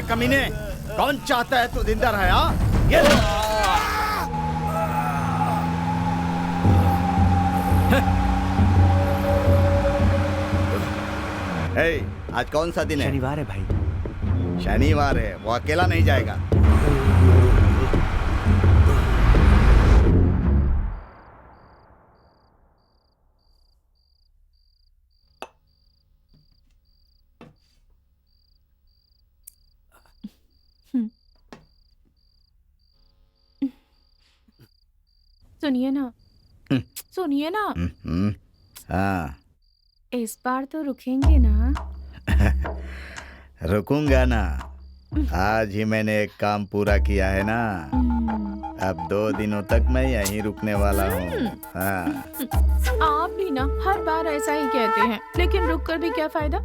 कमीने, कौन चाहता है तू जिंदा रहे? हाँ, ये लो। आज कौन सा दिन है? शनिवार है भाई। शनिवार है, वो अकेला नहीं जाएगा। सुनिए ना, सुनिए ना। हाँ, इस बार तो रुकेंगे ना? रुकूंगा ना। आज ही मैंने एक काम पूरा किया है ना, अब 2 दिनों तक मैं यहीं रुकने वाला हूँ। हाँ। आप भी ना हर बार ऐसा ही कहते हैं, लेकिन रुक कर भी क्या फायदा?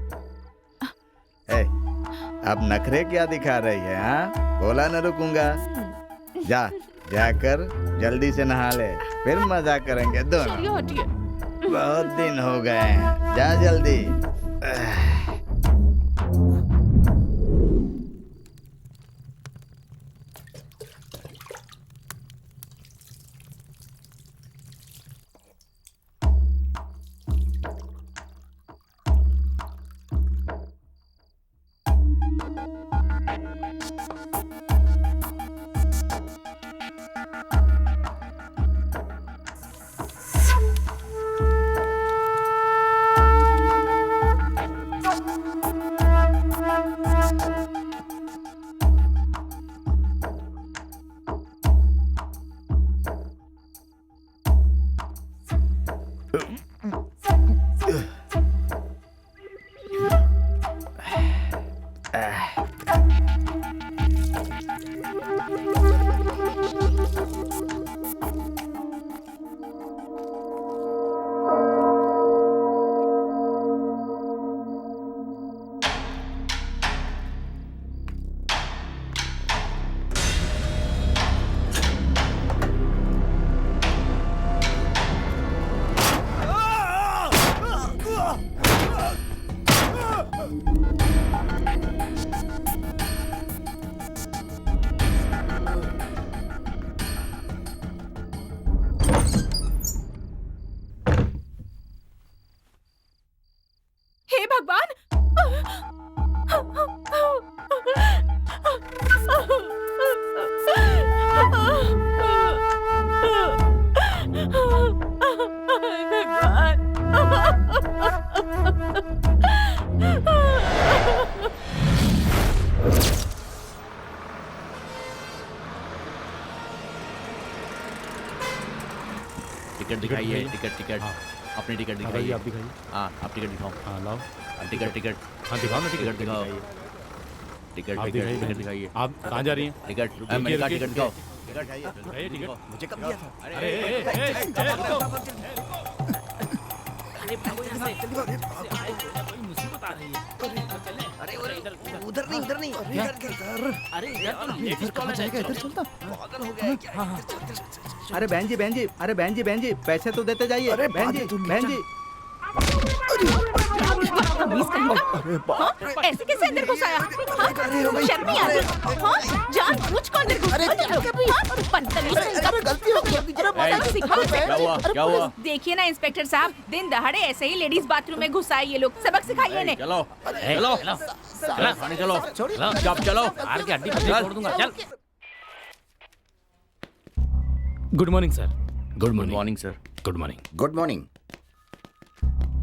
अब नखरे क्या दिखा रही है? हाँ, बोला ना रुकूंगा। जाकर जल्दी से नहा ले, फिर मजा करेंगे दोनों। चलिए हटिए। बहुत दिन हो गए हैं, जा जल्दी। टिकट दिखाइए। टिकट अपनी टिकट दिखाइए। आप दिखाइए। हाँ, आप टिकट दिखाओ। हाँ लाओ। टिकट हाँ दिखाओ ना, टिकट दिखाओ। टिकट दिखाइए। आप कहाँ जा रही हैं? टिकट मैंने कहा टिकट दिखाओ। टिकट मुझे कब दिया था? अरे उधर नहीं, उधर नहीं, इधर कहाँ जाएगा? इधर चलता, पागल हो गया है क्या? अरे बहन जी, पैसे तो देते जाइए। अरे बहन जी। ऐसे कैसे अंदर घुसाया? शर्म नहीं आती? जानबूझकर अंदर क्या हुआ? देखिए ना इंस्पेक्टर साहब, दिन दहाड़े ऐसे ही लेडीज बाथरूम में घुसाए ये लोग। सबक सिखाइए इन्हें। चलो चलो हार के हड्डी छोड़ दूंगा। चल। Good morning sir. Good morning sir. Good morning. Good morning.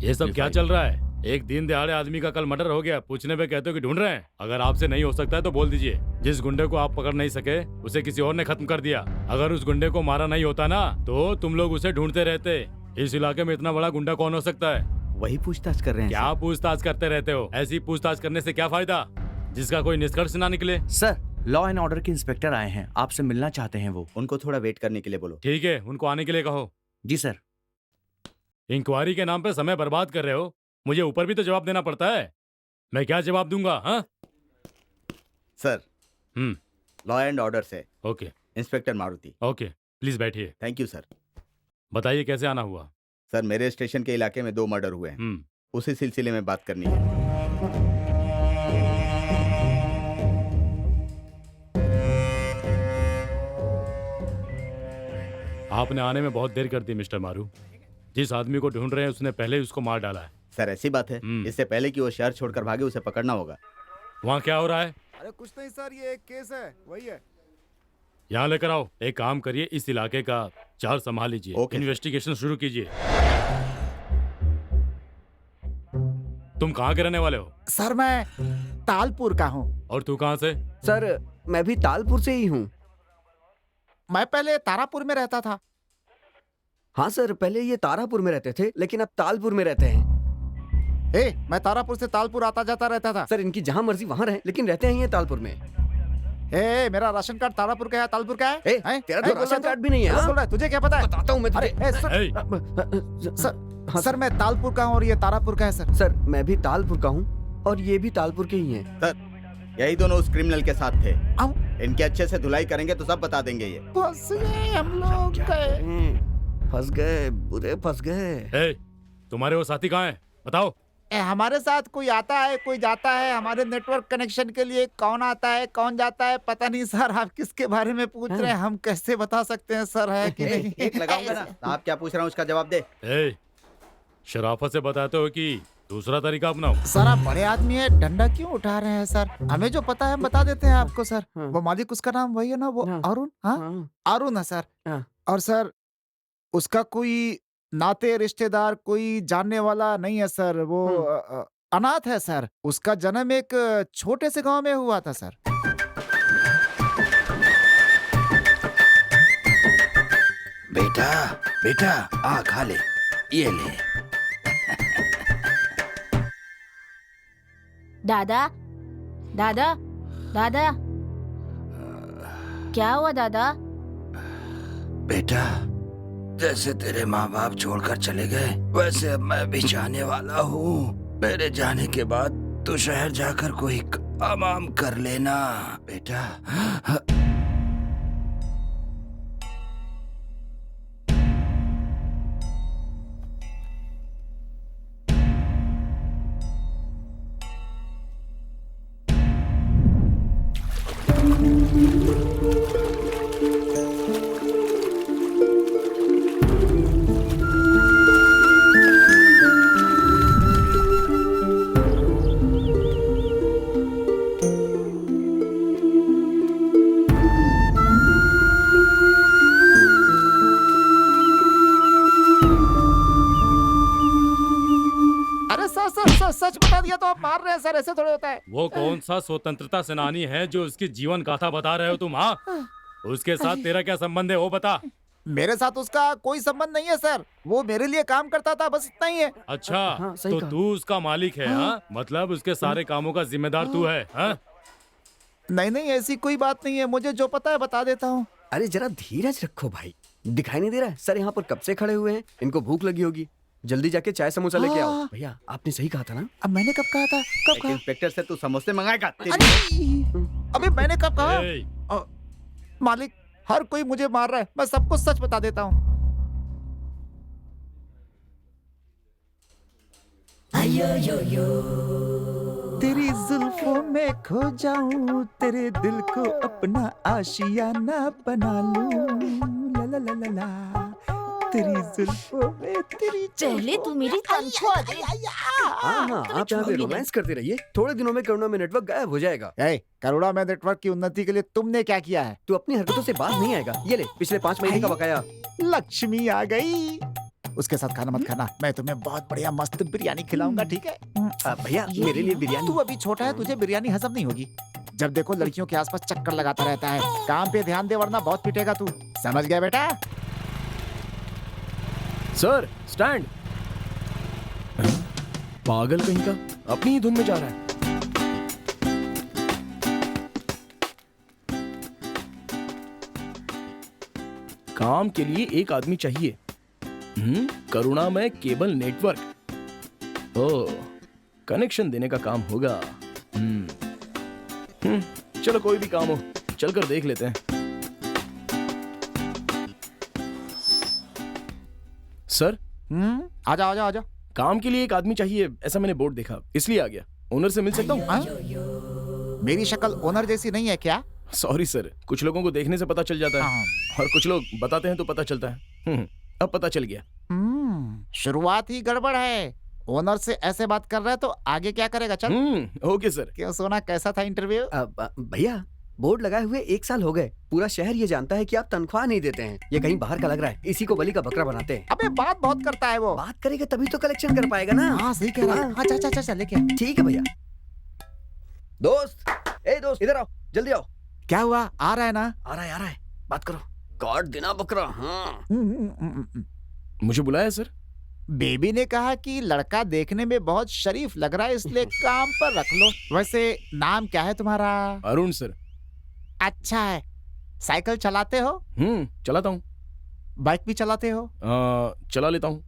ये सब क्या चल रहा है? एक दिन दिहाड़े आदमी का कल मर्डर हो गया, पूछने पे कहते हो कि ढूंढ रहे हैं। अगर आपसे नहीं हो सकता है तो बोल दीजिए। जिस गुंडे को आप पकड़ नहीं सके उसे किसी और ने खत्म कर दिया। अगर उस गुंडे को मारा नहीं होता ना तो तुम लोग उसे ढूंढते रहते। इस इलाके में इतना बड़ा गुंडा कौन हो सकता है? वही पूछताछ कर रहे हैं। क्या पूछताछ करते रहते हो? ऐसी पूछताछ करने से क्या फायदा जिसका कोई निष्कर्ष ना निकले। सर, लॉ एंड ऑर्डर के इंस्पेक्टर आए हैं, आपसे मिलना चाहते हैं वो। उनको थोड़ा वेट करने के लिए बोलो। ठीक है, उनको आने के लिए कहो। जी सर। इंक्वायरी के नाम पे समय बर्बाद कर रहे हो। मुझे ऊपर भी तो जवाब देना पड़ता है। मैं क्या जवाब दूंगा? हाँ सर, लॉ एंड ऑर्डर से okay. Inspector Maruti. Okay, please बैठिए। Thank you sir. बताइए कैसे आना हुआ? सर, मेरे स्टेशन के इलाके में 2 मर्डर हुए हैं, उसी सिलसिले में बात करनी है। आपने आने में बहुत देर कर दी मिस्टर मारू। जिस आदमी को ढूंढ रहे हैं उसने पहले ही उसको मार डाला है। सर ऐसी बात है, इससे पहले कि वो शहर छोड़कर भागे उसे पकड़ना होगा। वहाँ क्या हो रहा है? अरे कुछ नहीं सर, ये एक केस है, वही है। यहाँ लेकर आओ। एक काम करिए, इस इलाके का चार्ज संभाल लीजिए। ओके। इन्वेस्टिगेशन शुरू कीजिए। तुम कहाँ के रहने वाले हो? सर मैं तालपुर का हूँ। और तू कहाँ से? सर मैं भी तालपुर से ही हूँ। मैं पहले तारापुर में रहता था। हाँ सर, पहले ये तारापुर में रहते थे लेकिन अब तालपुर में रहते हैं। मैं तारापुर से तालपुर आता जाता रहता था। सर इनकी जहाँ मर्जी वहाँ रहे, लेकिन रहते हैं ये तालपुर में। मेरा राशन कार्ड तारापुर का है, तालपुर का है। तेरा तो राशन कार्ड भी नहीं है। बोल रहा है, तुझे क्या पता है? बताता हूँ मैं तुझे। सर मैं तालपुर का हूँ और ये तारापुर का है सर। सर मैं भी तालपुर का हूँ और ये भी तालपुर के ही हैं। सर यही दोनों उस क्रिमिनल के साथ थे। इनके अच्छे से धुलाई करेंगे तो सब बता देंगे। ये फंस गए हम लोग। फंस गए, बुरे फंस गए। तुम्हारे वो साथी कहाँ है? बताओ। हमारे साथ कोई आता है कोई जाता है। हमारे नेटवर्क कनेक्शन के लिए कौन आता है कौन जाता है पता नहीं सर। आप किसके बारे में पूछ रहे हैं? हम कैसे बता सकते हैं सर है कि नहीं? एक लगाऊंगा ना। आप क्या पूछ रहा हूँ उसका जवाब दे। शराफत से बताते हो कि दूसरा तरीका अपनाओ। सर आप बड़े आदमी है, डंडा क्यों उठा रहे हैं सर? हमें जो पता है हम बता देते हैं आपको सर। वो मालिक उसका नाम वही है ना, वो अरुण? हाँ अरुण है सर। और सर उसका कोई नाते रिश्तेदार कोई जानने वाला नहीं है सर। वो अनाथ है सर। उसका जन्म एक छोटे से गांव में हुआ था सर। बेटा बेटा आ खा ले, ये ले। दादा दादा दादा, क्या हुआ दादा? बेटा जैसे तेरे माँ बाप छोड़कर चले गए वैसे अब मैं भी जाने वाला हूँ। मेरे जाने के बाद तू शहर जाकर कोई काम कर लेना बेटा। सच बता दिया तो आप मार रहे हैं सर, ऐसे थोड़े होता है। वो कौन सा स्वतंत्रता सेनानी है जो उसकी जीवन गाथा बता रहे हो तुम? हाँ, उसके साथ तेरा क्या संबंध है वो बता। मेरे साथ उसका कोई संबंध नहीं है सर। वो मेरे लिए काम करता था, बस इतना ही है। अच्छा तो तू उसका मालिक है? हाँ मतलब उसके सारे कामों का जिम्मेदार तू है? हाँ नहीं नहीं ऐसी कोई बात नहीं है, मुझे जो पता है बता देता हूँ। अरे जरा धीरज रखो भाई, दिखाई नहीं दे रहा है? सर यहाँ पर कब से खड़े हुए हैं, इनको भूख लगी होगी। जल्दी जाके चाय समोसा लेके आओ। भैया आपने सही कहा था ना? अब मैंने कब कहा था? कब कहा? इंस्पेक्टर से तू समोसे मंगाएगा? अबे मैंने कब कहा? मालिक हर कोई मुझे मार रहा है, मैं सबको सच बता देता हूँ। तेरी जुल्फों में खो जाऊं, तेरे दिल को अपना आशियाना बना लूं। ला ला ला ला ला, तेरी जुल्फों में तेरी। पहले तू मेरी तनख्वाह दे। हाँ आप यहाँ पे रोमांस करते रहिए, थोड़े दिनों में करुणा में नेटवर्क गायब हो जाएगा। करुणा में नेटवर्क की उन्नति के लिए तुमने क्या किया है? तू अपनी हरकतों से बाज नहीं आएगा। ये ले पिछले 5 महीने का बकाया। लक्ष्मी आ गई। उसके साथ खाना मत खाना, मैं तुम्हें बहुत बढ़िया मस्त बिरयानी खिलाऊंगा, ठीक है? भैया मेरे लिए बिरयानी। तू अभी छोटा है, तुझे बिरयानी हजम नहीं होगी। जब देखो लड़कियों के आसपास चक्कर लगाता रहता है। काम पे ध्यान दे वरना बहुत पिटेगा तू, समझ गया बेटा? Sir stand. पागल कहीं का, अपनी ही धुन में जा रहा है। काम के लिए एक आदमी चाहिए। करुणा में केबल नेटवर्क। ओह कनेक्शन देने का काम होगा। चलो कोई भी काम हो, चलकर देख लेते हैं। सर आजा आजा आजा। काम के लिए एक आदमी चाहिए, ऐसा मैंने बोर्ड देखा इसलिए आ गया। ओनर से मिल सकता हूँ? मेरी शक्ल ओनर जैसी नहीं है क्या? सॉरी सर, कुछ लोगों को देखने से पता चल जाता है और कुछ लोग बताते हैं तो पता चलता है। अब पता चल गया। शुरुआत ही गड़बड़ है। ओनर से ऐसे बात कर रहा है तो आगे क्या करेगा? चल। Okay sir. क्यों सोना, कैसा था इंटरव्यू? भैया बोर्ड लगाए हुए 1 साल हो गए। पूरा शहर ये जानता है कि आप तनख्वाह नहीं देते हैं। ये कहीं बाहर का लग रहा है। इसी को बलि का बकरा बनाते हैं। अबे बात बहुत करता है वो। बात करेगा तभी तो कलेक्शन कर पाएगा ना। हाँ सही कह रहा है। हाँ चल लेके। ठीक है भैया। दोस्त, ए दोस्त इधर आओ, जल्दी आओ। क्या हुआ? आ रहा है ना? आ रहा है, बात करो। काट देना बकरा। हाँ। मुझे बुलाया सर? बेबी ने कहा कि लड़का देखने में बहुत शरीफ लग रहा है, इसलिए काम पर रख लो। वैसे नाम क्या है तुम्हारा? अरुण सर। अच्छा है। साइकिल चलाते हो? चलाता हूँ। बाइक भी चलाते हो? चला लेता हूँ।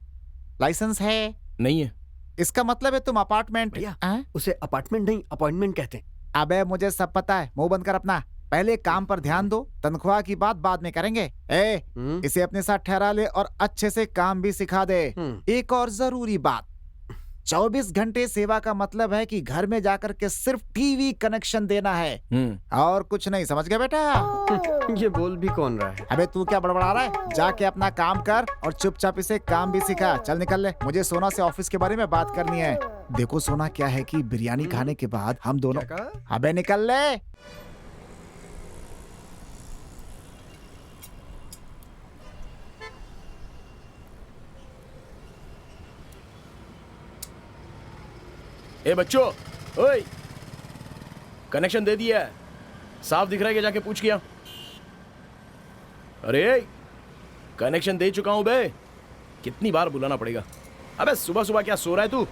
लाइसेंस है? नहीं है। इसका मतलब है तुम अपार्टमेंट। भैया उसे अपार्टमेंट नहीं अपॉइंटमेंट कहते हैं। अबे मुझे सब पता है, मुंह बंद कर अपना। पहले काम पर ध्यान दो, तनख्वाह की बात बाद में करेंगे। इसे अपने साथ ठहरा ले और अच्छे से काम भी सिखा दे। एक और जरूरी बात, 24 घंटे सेवा का मतलब है कि घर में जाकर के सिर्फ टीवी कनेक्शन देना है और कुछ नहीं। समझ गया बेटा? ये बोल भी कौन रहा है? अबे तू क्या बड़बड़ा रहा है? जाके अपना काम कर और चुपचाप इसे काम भी सिखा। चल निकल ले, मुझे सोना से ऑफिस के बारे में बात करनी है। देखो सोना, क्या है कि बिरयानी खाने के बाद हम दोनों। अबे निकल ले। ए बच्चों, ओए, कनेक्शन दे दिया है। साफ दिख रहा है कि जाके पूछ किया। अरे कनेक्शन दे चुका हूं बे। कितनी बार बुलाना पड़ेगा? अबे सुबह सुबह क्या सो रहा है तू?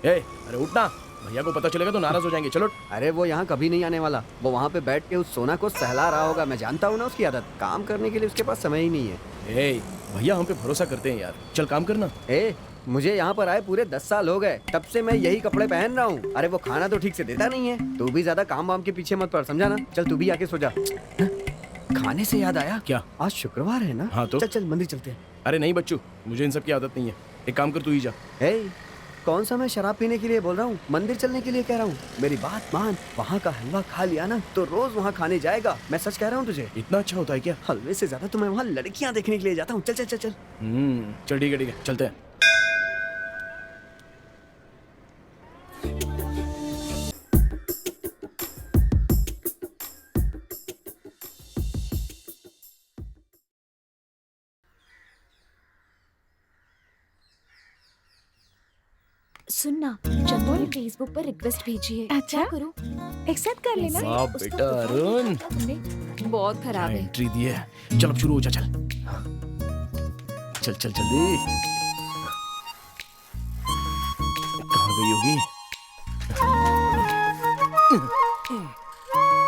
अरे उठना, भैया को पता चलेगा तो नाराज हो जाएंगे। चलो। अरे वो यहाँ कभी नहीं आने वाला। वो वहाँ पे बैठ के उस सोना को सहला रहा होगा। मैं जानता हूँ ना उसकी आदत। काम करने के लिए उसके पास समय ही नहीं है। भैया हम पे भरोसा करते हैं यार। चल काम करना। मुझे यहाँ पर आए पूरे 10 साल हो गए, तब से मैं यही कपड़े पहन रहा हूँ। अरे वो खाना तो ठीक से देता नहीं है। तू भी ज्यादा काम वाम के पीछे मत पड़, समझा ना? चल तू भी आके सो जा। खाने से याद आया, क्या? आज शुक्रवार है ना? हाँ तो चल मंदिर चलते हैं। अरे नहीं बच्चू, मुझे इन सब की आदत नहीं है। एक काम कर, तू ही जा। कौन सा मैं शराब पीने के लिए बोल रहा हूँ, मंदिर चलने के लिए कह रहा हूँ। मेरी बात मान, वहाँ का हलवा खा लिया ना तो रोज वहाँ खाने जाएगा। मैं सच कह रहा हूँ तुझे। इतना अच्छा होता है क्या? हलवे से ज्यादा तो मैं वहाँ लड़कियाँ देखने के लिए जाता हूँ। चल चल चल चल। चल ठीक है चलते हैं। सुनना, चंदू ने फेसबुक पर रिक्वेस्ट भेजी है। अच्छा? क्या करूं? एक्सेप्ट कर लेना। वाह बेटा अरुण, बहुत खराब है। एंट्री दी है। चल अब शुरू हो जा। चल चल चल जल्दी। कहाँ गई होगी?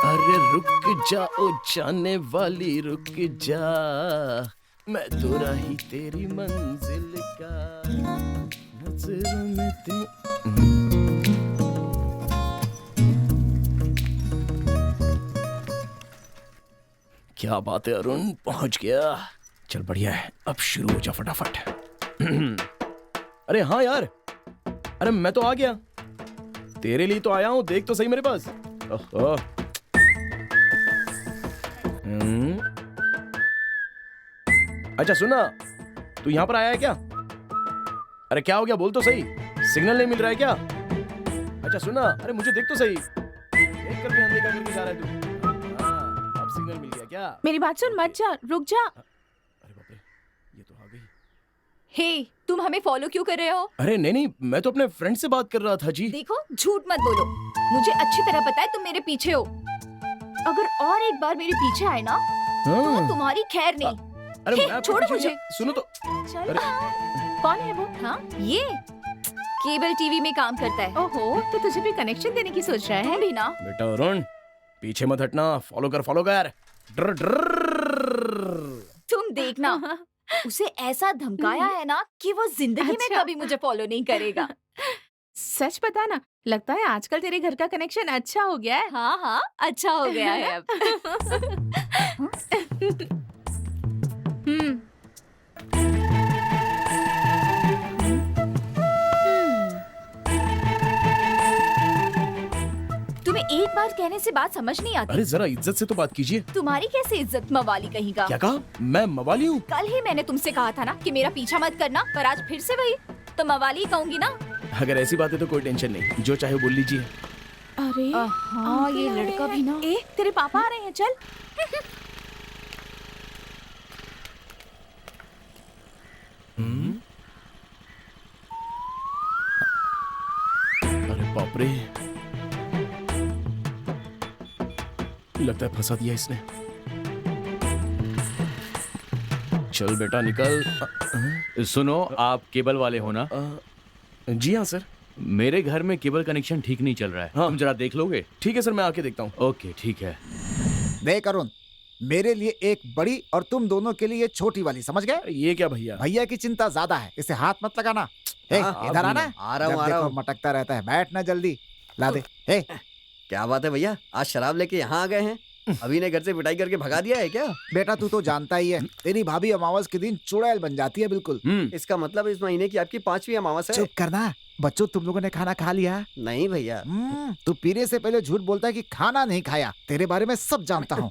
अरे रुक जाओ जाने वाली, रुक जा, मैं तो राही तेरी मंजिल का, नजरों में क्या बात है अरुण, पहुंच गया। चल बढ़िया है, अब शुरू हो जा फटाफट। अरे हाँ यार, अरे मैं तो आ गया, तेरे लिए तो आया हूं, देख तो सही मेरे पास। ओहो। अच्छा सुना, तू यहाँ पर आया है क्या? अरे क्या हो गया, बोल तो सही, सिग्नल नहीं मिल रहा है क्या? अच्छा सुना, अरे मुझे देख तो सही, देख कर भी अनदेखा करके जा रहा है तू। हाँ, अब सिग्नल मिल गया क्या? मेरी बात सुन, मत जा, रुक जा। अरे बाप रे, ये तो आ गई। हे, तुम हमें फॉलो क्यों कर रहे हो? अरे नहीं नहीं, मैं तो अपने फ्रेंड से बात कर रहा था जी। देखो, झूठ मत बोलो, मुझे अच्छी तरह पता है तुम मेरे पीछे हो। अगर और एक बार मेरे पीछे आए ना, तो तुम्हारी खैर नहीं। अरे हे, मैं छोड़ो मुझे। सुनो तो। चल, कौन है वो? हाँ, ये केबल टीवी में काम करता है। ओहो, तो तुझे भी कनेक्शन देने की सोच रहा है? भी ना। बेटा अरुण, पीछे मत हटना, फॉलो कर फॉलो कर। डर डर। तुम देखना, उसे ऐसा धमकाया है ना कि वो जिंदगी में अच्छा। कभी मुझे फॉलो नहीं करेगा। सच बता ना, लगता है आजकल तेरे घर का कनेक्शन अच्छा हो गया है। हाँ हाँ, अच्छा हो गया है अब। तुम्हें एक बार कहने से बात समझ नहीं आती। अरे जरा इज्जत से तो बात कीजिए। तुम्हारी कैसे इज्जत, मवाली कहीं का। क्या कहा? मैं मवाली हूँ? कल ही मैंने तुमसे कहा था ना कि मेरा पीछा मत करना, पर आज फिर से वही, तो मवाली ही कहूंगी ना। अगर ऐसी बात है तो कोई टेंशन नहीं, जो चाहे बोल लीजिए। अरे हाँ, ये लड़का भी ना। ए तेरे पापा आ रहे हैं, चल। अरे बाप रे, लगता है फंसा दिया इसने। चल बेटा निकल। सुनो, आप केबल वाले हो ना? जी हाँ सर। मेरे घर में केबल कनेक्शन ठीक नहीं चल रहा है। हाँ। तुम जरा देख लोगे? ठीक है सर, मैं आके देखता हूँ। ओके ठीक है। देख अरुण, मेरे लिए एक बड़ी और तुम दोनों के लिए छोटी वाली, समझ गए? ये क्या भैया? भैया की चिंता ज्यादा है, इसे हाथ मत लगाना। ए, हाँ, इधर आना। आ रहा हूँ, जब आ रहा देखो हूँ। मटकता रहता है, बैठ ना जल्दी, ला दे। ए, क्या बात है भैया, आज शराब लेके यहाँ आ गए हैं? अभी ने घर से पिटाई करके भगा दिया है क्या? बेटा तू तो जानता ही है, तेरी भाभी अमावस के दिन चुड़ैल बन जाती है बिल्कुल। इसका मतलब इस महीने की आपकी 5वीं अमावस है? चुप करना। बच्चों, तुम लोगों ने खाना खा लिया? नहीं भैया। तू पीने से पहले झूठ बोलता है कि खाना नहीं खाया। तेरे बारे में सब जानता हूँ।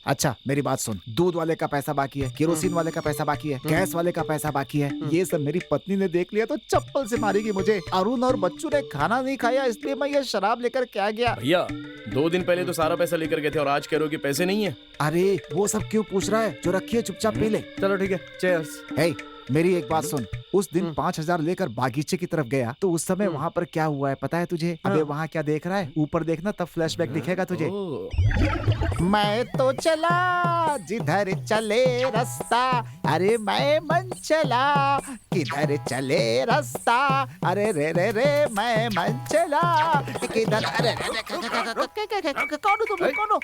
अच्छा मेरी बात सुन, दूध वाले का पैसा बाकी है, केरोसिन वाले का पैसा बाकी है, गैस वाले का पैसा बाकी है। ये सब मेरी पत्नी ने देख लिया तो चप्पल से मारेगी मुझे। अरुण और बच्चू ने खाना नहीं खाया, इसलिए मैं ये शराब लेकर क्या गया। भैया 2 दिन पहले तो सारा पैसा लेकर गए थे और आज कह रहे हो कि पैसे नहीं है। अरे वो सब क्यों पूछ रहा है, जो रखी है चुपचाप पी ले। चलो ठीक है, चीयर्स। हे, मेरी एक बात सुन, उस दिन 5,000 लेकर बागीचे की तरफ गया तो उस समय वहाँ पर क्या हुआ है पता है तुझे? अबे वहाँ क्या देख रहा है, ऊपर देखना, तब फ्लैशबैक दिखेगा तुझे। मैं तो चला जिधर चले रास्ता, अरे मैं मन चला किधर चले रास्ता, अरे रे रे रे मैं मन चला किधर। अरे कौन हो तुम, कौन हो?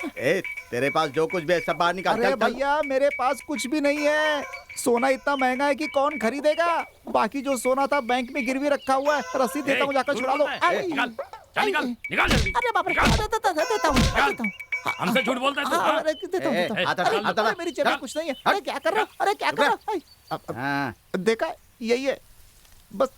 ए, तेरे पास जो कुछ भी है सब बाहर निकाल। अरे चल, चल। भैया मेरे पास कुछ भी नहीं है, सोना इतना महंगा है कि कौन खरीदेगा। बाकी जो सोना था बैंक में गिरवी रखा हुआ है, रसीद देता हूँ, जाकर छुड़ा लो। निकाल जल्दी। अरे बाप रे, देता हूँ। हमसे झूठ बोलता है तू? हाँ, अरे देता हूँ, देता हूँ। आता अरे, आता अरे, मेरी जेब में कुछ नहीं है। अरे क्या कर रहा हो, अरे क्या कर रहा हो? हाँ। देखा, यही है, बस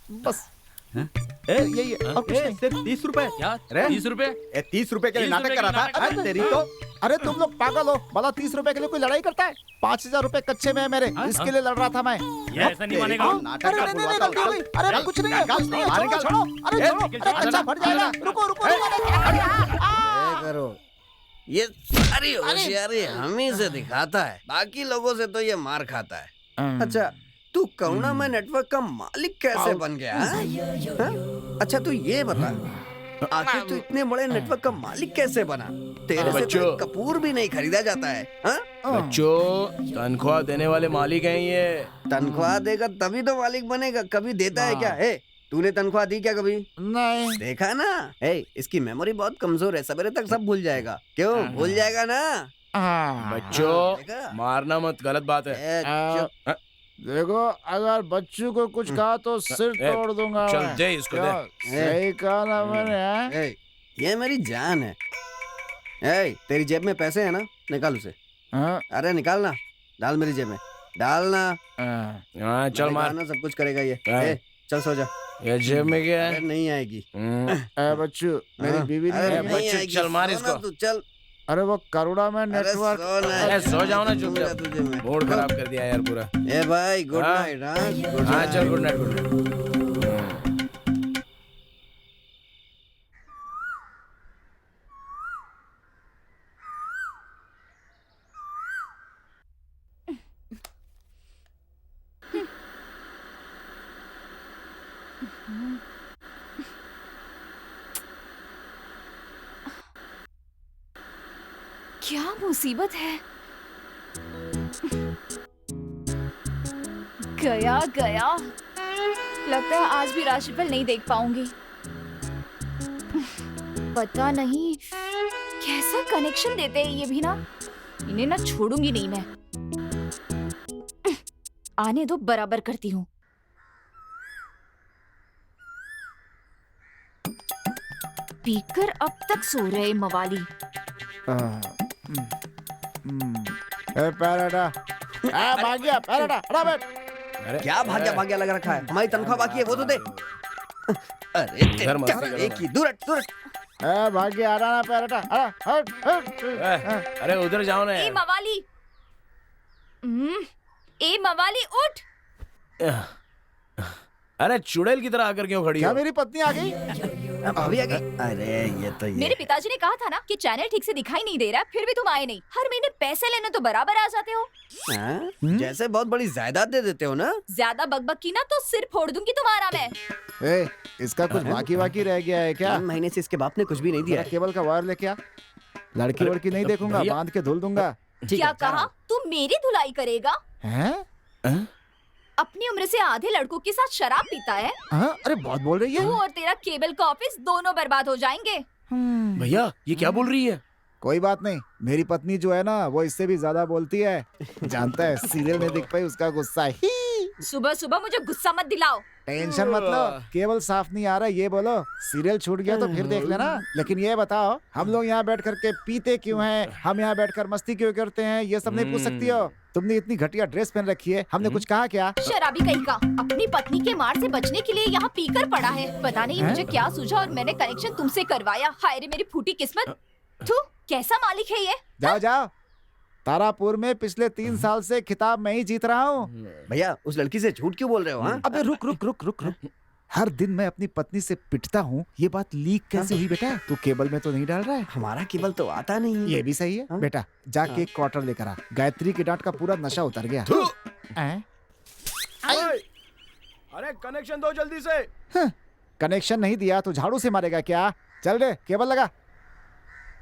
यही है और कुछ नहीं। सिर्फ 30 रुपए? क्या? 30 रुपए? 30 रुपए के लिए 30 नाटक रुपए करा के था? नाटक अरे तेरी तो। अरे तुम लोग पागल हो, भला 30 रुपए के लिए कोई लड़ाई करता है? 5,000 रुपए कच्चे में है मेरे, इसके लिए लड़ रहा था मैं। ये ऐसा नहीं मानेगा। नाटक अरे का नहीं, नहीं, बुलवाता गलती हो गई। हूँ। अरे कुछ नहीं है, कुछ नहीं है, बाहर छोड़ो, निकाल। छोड़ो, अरे छोड़ो, अरे कच्चा फट जाएगा। रुको रुको, करो, ये सारी होशियारी हम ही से दिखाता है, बाकी लोगों से तो ये मार खाता है। अच्छा तू करुणामय नेटवर्क का मालिक कैसे बन गया? हाँ? अच्छा तू ये बता, आखिर तू इतने बड़े नेटवर्क का मालिक कैसे बना? तेरे से तो एक कपूर भी नहीं खरीदा जाता है। हाँ? बच्चों, तनख्वाह देने वाले मालिक हैं ये। तनख्वाह देगा तभी तो मालिक बनेगा, कभी देता है क्या? है तूने तनख्वाह दी क्या कभी? नहीं। देखा ना, इसकी मेमोरी बहुत कमजोर है, सवेरे तक सब भूल जाएगा। क्यों भूल जाएगा ना? बच्चों देखा? मारना मत, गलत बात है। चुप। देखो अगर बच्चू को कुछ कहा तो सिर तोड़ दूंगा चल मैं। दे इसको, क्या? दे। सही कहा ना मैंने, हाँ? ये मेरी जान है। तेरी जेब में पैसे है ना, निकाल उसे। हाँ? अरे निकालना, डाल मेरी जेब में, डालना। हाँ चल मार। ना, सब कुछ करेगा ये। हाँ। चल सो जा। ये जेब में क्या अरे है? नहीं आएगी। बच्चू मेरी बीवी नहीं अरे है। नहीं बच्चे, आएगी, चल मार सो ना इसको। तू, चल। अरे वो करुणा में अरे नेटवर्क। सो ना। अरे सो जाओ ना दूंगा चुपचाप। तुझे मैं। मूड खराब कर दिया यार पूरा। ए भाई गुड हाँ? नाइट। हाँ हाँ चल, गुड नाइट, गुड नाइट। क्या मुसीबत है। गया गया, लगता है आज भी राशिफल नहीं देख पाऊंगी। पता नहीं कैसा कनेक्शन देते हैं ये भी ना, इन्हें ना छोड़ूंगी नहीं मैं। आने दो, बराबर करती हूँ। पीकर अब तक सो रहे मवाली। पैराडा, भाग गया पैराडा, हटा बैठ। क्या भाग्या लग रखा है? हमारी तनख्वाह बाकी है, वो तो दे। अरे इधर मत क्या? करो। एक ही दूर हट, दूर हट। भाग्य आ रहा ना पैरटा। हट हट। अरे उधर जाओ ना ए यार। मवाली। ए मवाली उठ। अरे चुड़ैल की तरह आकर क्यों खड़ी क्या हो? मेरी पत्नी आ गई? अभी आ गई। अरे ये तो मेरे पिताजी ने कहा था ना कि चैनल ठीक से दिखाई नहीं दे रहा, फिर भी तुम आए नहीं। हर महीने पैसे लेने तो बराबर आ जाते हो। हाँ? जैसे बहुत बड़ी जायदाद दे देते हो ना। ज्यादा बकबक की ना तो सिर फोड़ दूंगी तुम्हारा मैं। ए, इसका कुछ बाकी रह गया है क्या? 3 महीने से इसके बाप ने कुछ भी नहीं दिया मेरा केबल का वायर लेके आ। लड़की वड़की नहीं देखूंगा, भैया। बांध के धुल दूंगा। क्या कहा? तू मेरी धुलाई करेगा? हैं? अपनी उम्र से आधे लड़कों के साथ शराब पीता है। हाँ? अरे बहुत बोल रही है। तू और तेरा केबल का ऑफिस दोनों बर्बाद हो जाएंगे। भैया ये क्या बोल रही है? कोई बात नहीं, मेरी पत्नी जो है ना वो इससे भी ज्यादा बोलती है। जानता है सीरियल में दिख पाई उसका गुस्सा ही। सुबह सुबह मुझे गुस्सा मत दिलाओ। टेंशन मत लो, केवल साफ नहीं आ रहा ये बोलो। सीरियल छूट गया तो फिर देख लेना। लेकिन ये बताओ, हम लोग यहाँ बैठ करके पीते क्यों हैं? हम यहाँ बैठकर मस्ती क्यों करते हैं? ये सब नहीं पूछ सकती हो? तुमने इतनी घटिया ड्रेस पहन रखी है, हमने कुछ कहा क्या? शराबी कहीं का अपनी पत्नी के मार से बचने के लिए यहाँ पीकर पड़ा है। पता नहीं मुझे क्या सूझा और मैंने कनेक्शन तुमसे करवाया। हाय रे मेरी फूटी किस्मत। तू कैसा मालिक है ये? जाओ जाओ। तारापुर में पिछले 3 साल से खिताब मैं ही जीत रहा हूँ। भैया उस लड़की से झूठ क्यों बोल रहे हो? हाँ? अबे रुक रुक रुक रुक रुक। हर दिन मैं अपनी पत्नी से पिटता हूँ, ये बात लीक कैसे हुई बेटा? तू केबल में तो नहीं डाल रहा है? हमारा केबल तो आता नहीं है। ये भी सही है। बेटा जाके एक क्वार्टर लेकर आ। गायत्री की डांट का पूरा नशा उतर गया। अरे कनेक्शन दो जल्दी से। कनेक्शन नहीं दिया तो झाड़ू से मारेगा क्या? चल रे केबल लगा।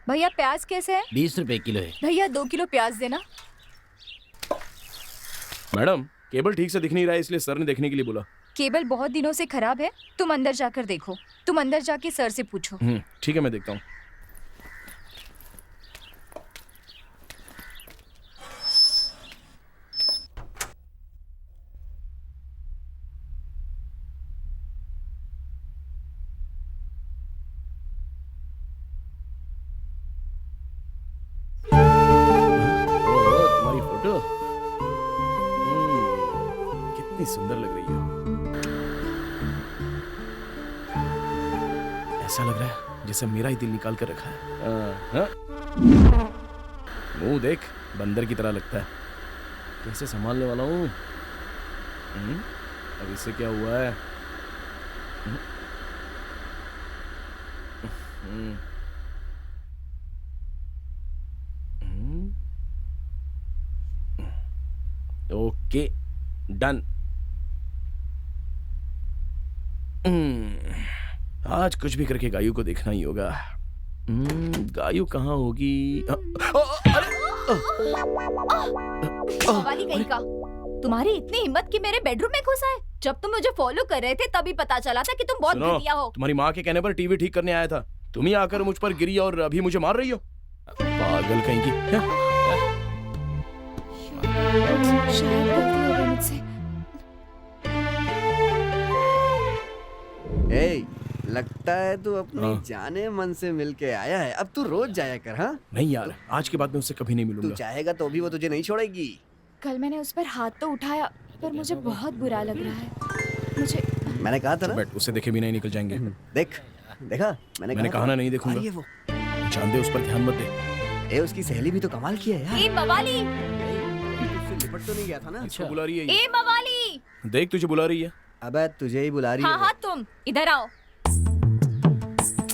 भैया प्याज कैसे है? 20 रुपए किलो है। भैया 2 किलो प्याज देना। मैडम केबल ठीक से दिख नहीं रहा है इसलिए सर ने देखने के लिए बोला। केबल बहुत दिनों से खराब है, तुम अंदर जाकर देखो। तुम अंदर जाके सर से पूछो। ठीक है मैं देखता हूँ। तुम्हारी फोटो कितनी सुंदर लग रही है। ऐसा लग रहा है जैसे मेरा ही दिल निकाल कर रखा है। मुंह देख बंदर की तरह लगता है। कैसे संभालने वाला हूँ? अब इससे क्या हुआ है? Okay done. आज कुछ भी करके गायू को देखना ही होगा। गायू कहाँ होगी? वाली कहीं का। तुम्हारी इतनी हिम्मत कि मेरे बेडरूम में घुस आए? जब तुम मुझे फॉलो कर रहे थे तभी पता चला था कि तुम बहुत सुनो, घटिया हो। तुम्हारी माँ के कहने पर टीवी ठीक करने आया था। तुम ही आकर मुझ पर गिरी और अभी मुझे मार रही हो। पागल कहीं की। शायद गलती हो गई मुझसे। ए, लगता है तू अपनी जाने मन से मिलके आया है। अब तू रोज जाया कर। हाँ नहीं यार, आज के बाद मैं उससे कभी नहीं तू मिलूंगा। चाहेगा तो भी वो तुझे नहीं छोड़ेगी। कल मैंने उस पर हाथ तो उठाया पर मुझे बहुत बुरा लग रहा है। मुझे मैंने कहा था ना। बैठ, उसे देखे भी नहीं निकल जाएंगे। देख देखा मैंने कहा ना नहीं देखूंगा। अरे वो जान दे उस पर ध्यान मत दे। ए, उसकी सहेली भी तो कमाल की है यार। ए मवाली, उससे लिपट तो नहीं गया था ना। इसको बुला रही है ये। ए मवाली। देख तुझे बुला रही है। अबे तुझे ही बुला रही हाँ है। हाँ तुम इधर आओ।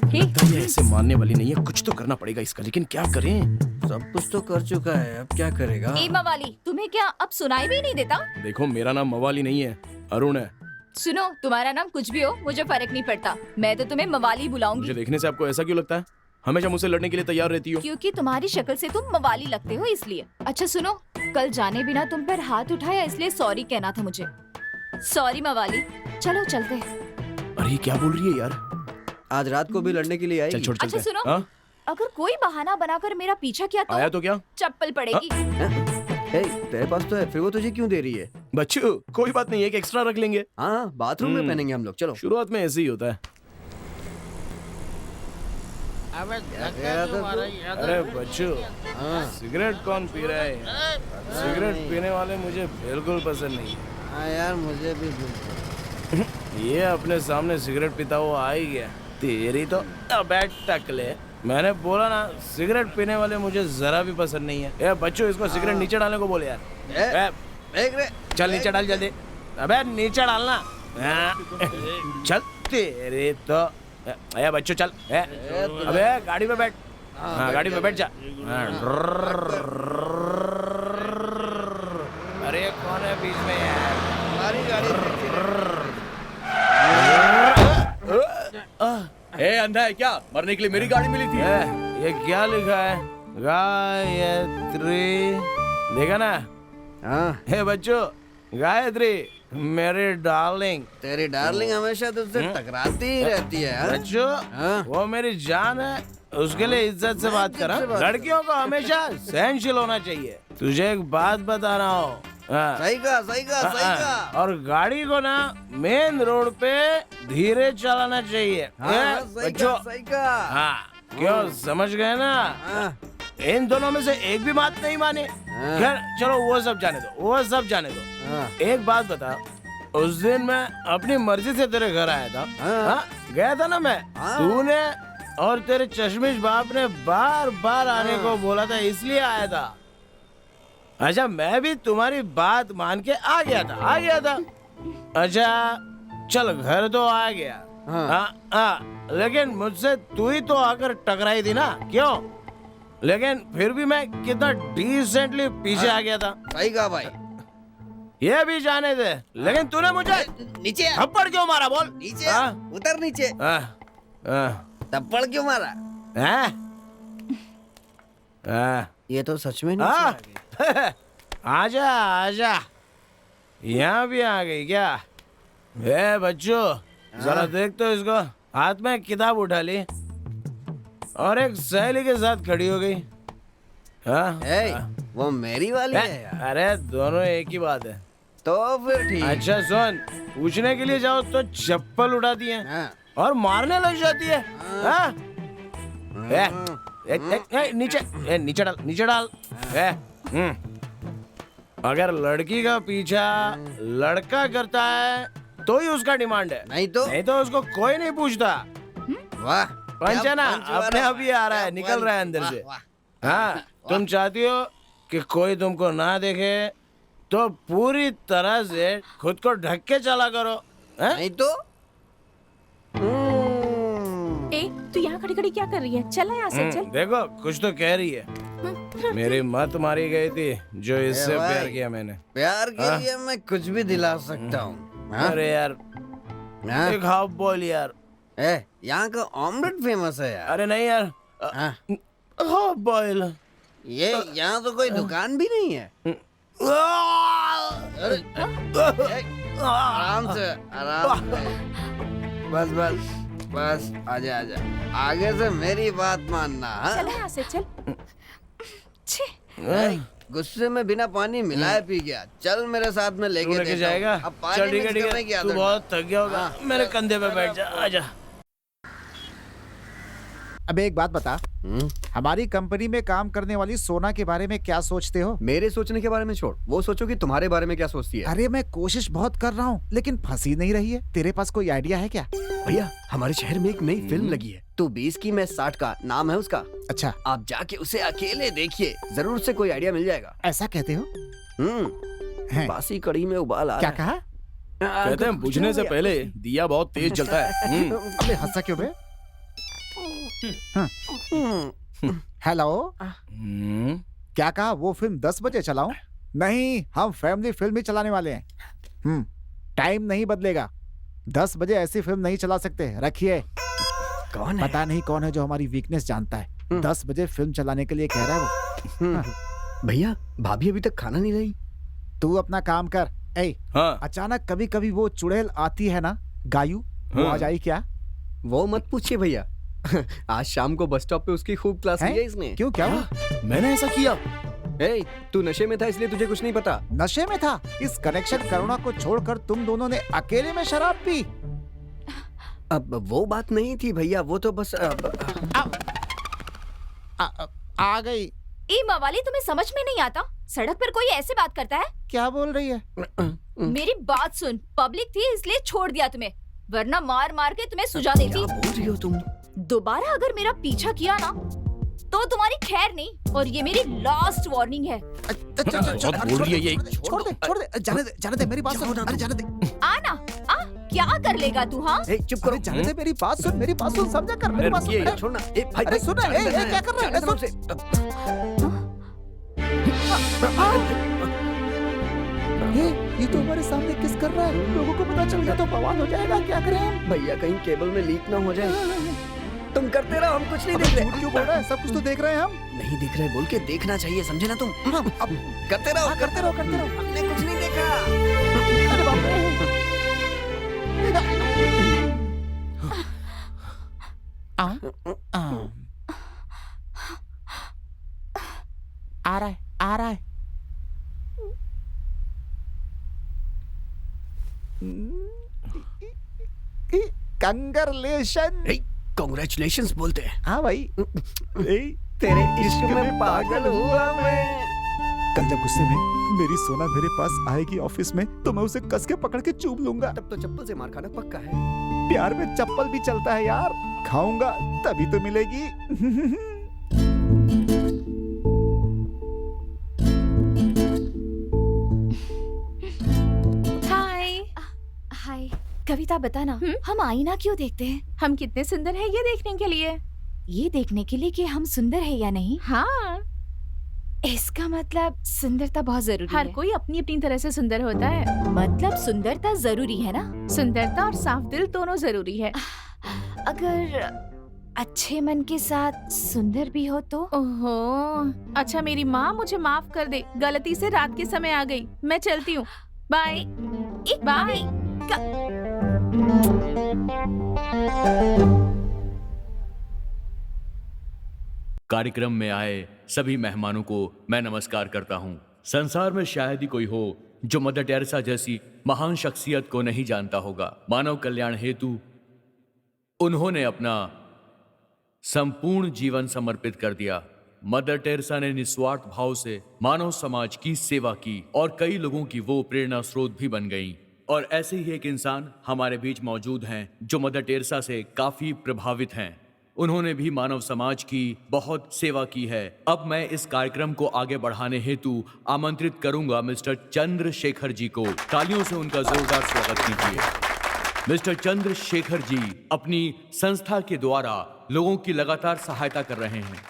ये ऐसे मानने वाली नहीं है, कुछ तो करना पड़ेगा इसका, लेकिन क्या करें? सब कुछ तो कर चुका है, अब क्या करेगा? ए मवाली, तुम्हें क्या अब सुनाई भी नहीं देता? देखो मेरा नाम मवाली नहीं है, अरुण है। सुनो, तुम्हारा नाम कुछ भी हो मुझे फर्क नहीं पड़ता। मैं तो तुम्हें मवाली बुलाऊंगी। मुझे देखने से आपको ऐसा क्यों लगता है? हमेशा मुझसे लड़ने के लिए तैयार रहती हो। क्योंकि तुम्हारी शक्ल से तुम मवाली लगते हो इसलिए। अच्छा सुनो, कल जाने बिना तुम पर हाथ उठाया इसलिए सॉरी कहना था मुझे। सॉरी मवाली, चलो चलते। अरे क्या बोल रही है यार? आज रात को भी लड़ने के लिए आएगी। चल छोड़ चलते। अच्छा सुनो, हाँ? अगर कोई बहाना बनाकर मेरा पीछा किया तो आया तो क्या? चप्पल पड़ेगी। ए, तेरे पास तो है, फिर वो तुझे क्यों दे रही है? बच्चू कोई बात नहीं, एक एक्स्ट्रा रख लेंगे। हाँ बाथरूम में पहनेंगे हम लोग। चलो शुरुआत में ऐसे ही होता है। अरे बच्चू, सिगरेट कौन पी रहा है? सिगरेट पीने वाले मुझे बिल्कुल पसंद नहीं है। हाँ यार मुझे भी ये अपने सामने सिगरेट पीता हुआ आ ही गया। तेरी तो अबे टकले, मैंने बोला ना सिगरेट पीने वाले मुझे जरा भी पसंद नहीं है। ए बच्चों, इसको सिगरेट नीचे डालने को बोले यार। देख रे, चल नीचे डाल जल्दी। अबे नीचे डालना। चल तेरे तो। ए बच्चों चल। अबे गाड़ी में बैठ। हाँ गाड़ी में बैठ जा। अरे कौन है बीच में यार? हमारी गाड़ी ए अंधा है क्या? मरने के लिए मेरी गाड़ी मिली थी। ये क्या लिखा है? गायत्री, देखा ना? हाँ, हे बच्चों, गायत्री मेरी डार्लिंग। तेरी डार्लिंग हमेशा तुझसे टकराती ही रहती है। हाँ? बच्चों, हाँ? वो मेरी जान है, उसके लिए इज्जत से बात कर। लड़कियों को हमेशा सहनशील होना चाहिए। तुझे एक बात बता रहा हूँ। सही कहा, सही कहा, सही कहा। और गाड़ी को ना मेन रोड पे धीरे चलाना चाहिए। हाँ, सही बच्चों, कहा, सही कहा। हाँ क्यों समझ गए ना? हाँ, इन दोनों में से एक भी बात नहीं माने। खैर चलो वो सब जाने दो, वो सब जाने दो। हाँ। एक बात बता, उस दिन मैं अपनी मर्जी से तेरे घर आया था। हाँ? गया था ना मैं। हाँ। तूने और तेरे चश्मिश बाप ने बार बार आने को बोला था, इसलिए आया था। अच्छा मैं भी तुम्हारी बात मान के आ गया था। अच्छा चल घर तो आ गया। हाँ, लेकिन मुझसे तू ही तो आकर टकराई थी ना, क्यों? लेकिन फिर भी मैं कितना डिसेंटली पीछे आ गया था। सही कहा भाई। ये भी जाने दे, लेकिन तूने मुझे नीचे थप्पड़ क्यों मारा बोल? नीचे उतर नीचे। थप्पड़ क्यों मारा? ये तो सच में नीचे आजा आजा, यहाँ भी आ गई क्या? ए बच्चों, जरा देख तो इसको। हाथ में किताब उठा ली और एक सहेली के साथ खड़ी हो गई। वो मेरी वाली है यार। अरे दोनों एक ही बात है। तो फिर ठीक। अच्छा सुन, पूछने के लिए जाओ तो चप्पल उठाती है और मारने लग जाती है। नीचे डाल। अगर लड़की का पीछा लड़का करता है तो ही उसका डिमांड है, नहीं तो उसको कोई नहीं पूछता। वाह, पंचना अपने आप ही आ रहा है, निकल रहा है अंदर से। हाँ, तुम चाहती हो कि कोई तुमको ना देखे तो पूरी तरह से खुद को ढक के चला करो। नहीं तो तू यहाँ खड़ी खड़ी क्या कर रही है? चला यहाँ से, चल। देखो कुछ तो कह रही है। मेरी मत मारी गई थी जो इससे प्यार किया मैंने। प्यार के लिए मैं कुछ भी दिला सकता हूँ। अरे यार एक हाफ बॉयल यार। यहाँ का ऑमलेट फेमस है यार। अरे नहीं यार, हाफ बॉयल। ये यहाँ तो कोई दुकान भी नहीं है। आराम से, आराम से। बस आजा। आगे से मेरी बात मानना। चल यहाँ से, चल। गुस्से में बिना पानी मिलाए पी गया। चल मेरे साथ में लेके जाएगा। अब पानी चल ठीक मिक्स करने की है, तू आदत बहुत थक गया होगा। मेरे कंधे पे बैठ जा, आजा। अब एक बात बता, हमारी कंपनी में काम करने वाली सोना के बारे में क्या सोचते हो? मेरे सोचने के बारे में छोड़, वो सोचो कि तुम्हारे बारे में क्या सोचती है। अरे मैं कोशिश बहुत कर रहा हूँ लेकिन फंसी नहीं रही है। तेरे पास कोई आइडिया है क्या? भैया हमारे शहर में एक नई फिल्म लगी है, तू 20 की मैं 60 का, नाम है उसका। अच्छा, आप जाके उसे अकेले देखिए, जरूर से कोई आइडिया मिल जाएगा। ऐसा कहते हो? बासी कड़ी में उबाल आ क्या कहा? कहते हैं बुझने से पहले दिया बहुत तेज जलता है। अबे हंसा क्यों बे? हेलो, क्या कहा? वो फिल्म 10 बजे चलाऊं? नहीं, हम फैमिली फिल्म ही चलाने वाले हैं। टाइम नहीं बदलेगा। 10 बजे ऐसी फिल्म नहीं चला सकते। रखिए। कौन है? पता नहीं कौन है जो हमारी वीकनेस जानता है। 10 बजे फिल्म चलाने के लिए कह रहा है वो। भैया भाभी अभी तक खाना नहीं लाई। तू अपना काम कर। अचानक कभी कभी वो चुड़ैल आती है ना, गायू, वो आ जाई क्या? वो मत पूछिए भैया। आज शाम को बस स्टॉप पे उसकी खूब क्लास ली है इसने। क्यों, क्या हुआ? मैंने ऐसा किया। तू नशे में था इसलिए तुझे कुछ नहीं पता। नशे में था? इस कनेक्शन करुणा को छोड़कर तुम दोनों ने अकेले में शराब पी? अब वो बात नहीं थी भैया, वो तो बस आ गई। ए मवाली, तुम्हें समझ में नहीं आता? सड़क पर कोई ऐसे बात करता है? क्या बोल रही है? मेरी बात सुन, पब्लिक थी इसलिए छोड़ दिया तुम्हें। वरना मार मार के तुम्हें सुझा देती। क्या बोल रही हो तुम? दोबारा अगर मेरा पीछा किया ना तो तुम्हारी खैर नहीं, और ये मेरी लास्ट वार्निंग है। बहुत बोल रही है ये। छोड़ दे, जाने दे मेरी बात सुन। अरे जाने दे। आना आ, क्या कर लेगा तू? हाँ चुप करो। अरे जाने दे, मेरी बात सुन, समझा कर मेरी बात सुन। छोड़ना। भाई अरे सुन, क्या कर रहा है? सुन। ये तो हमारे सामने किस कर रहा है? लोगों को पता चल गया तो बवाल हो जाएगा। क्या करें हम? भैया कहीं केबल में लीक ना हो जाए। तुम करते रहो, हम कुछ नहीं देख रहे। क्यों बोल रहा है? सब कुछ तो देख रहे हैं हम। नहीं दिख रहे बोल के देखना चाहिए, समझे ना तुम? अब करते रहो, करते रहो। हमने कुछ नहीं देखा। अरे बाप रे। आ रहा है। कंग्रेचुलेशन। कांग्रेचुलेशंस बोलते हैं। हाँ भाई। तेरे इश्क में पागल हुआ मैं। कल जब गुस्से में मेरी सोना मेरे पास आएगी ऑफिस में तो मैं उसे कस के पकड़ के चूम लूंगा। तब तो चप्पल से मार खाना पक्का है। प्यार में चप्पल भी चलता है यार। खाऊंगा तभी तो मिलेगी। हाय। हाय कविता, बताना हम आईना क्यों देखते हैं? हम कितने सुंदर हैं ये देखने के लिए। ये देखने के लिए कि हम सुंदर है या नहीं? हाँ, इसका मतलब सुंदरता बहुत जरूरी हर है। कोई अपनी अपनी तरह से सुंदर होता है। मतलब सुंदरता जरूरी है ना? सुंदरता और साफ दिल दोनों जरूरी है। अगर अच्छे मन के साथ सुंदर भी हो तो? ओहो, अच्छा मेरी माँ मुझे माफ कर दे, गलती से रात के समय आ गई। मैं चलती हूँ, बाय। बाय। कार्यक्रम में आए सभी मेहमानों को मैं नमस्कार करता हूं। संसार में शायद ही कोई हो जो मदर टेरेसा जैसी महान शख्सियत को नहीं जानता होगा। मानव कल्याण हेतु उन्होंने अपना संपूर्ण जीवन समर्पित कर दिया। मदर टेरेसा ने निस्वार्थ भाव से मानव समाज की सेवा की और कई लोगों की वो प्रेरणा स्रोत भी बन गईं। और ऐसे ही एक इंसान हमारे बीच मौजूद हैं जो मदर टेरेसा से काफी प्रभावित हैं। उन्होंने भी मानव समाज की बहुत सेवा की है। अब मैं इस कार्यक्रम को आगे बढ़ाने हेतु आमंत्रित करूंगा मिस्टर चंद्रशेखर जी को। तालियों से उनका जोरदार स्वागत कीजिए। मिस्टर चंद्रशेखर जी अपनी संस्था के द्वारा लोगों की लगातार सहायता कर रहे हैं।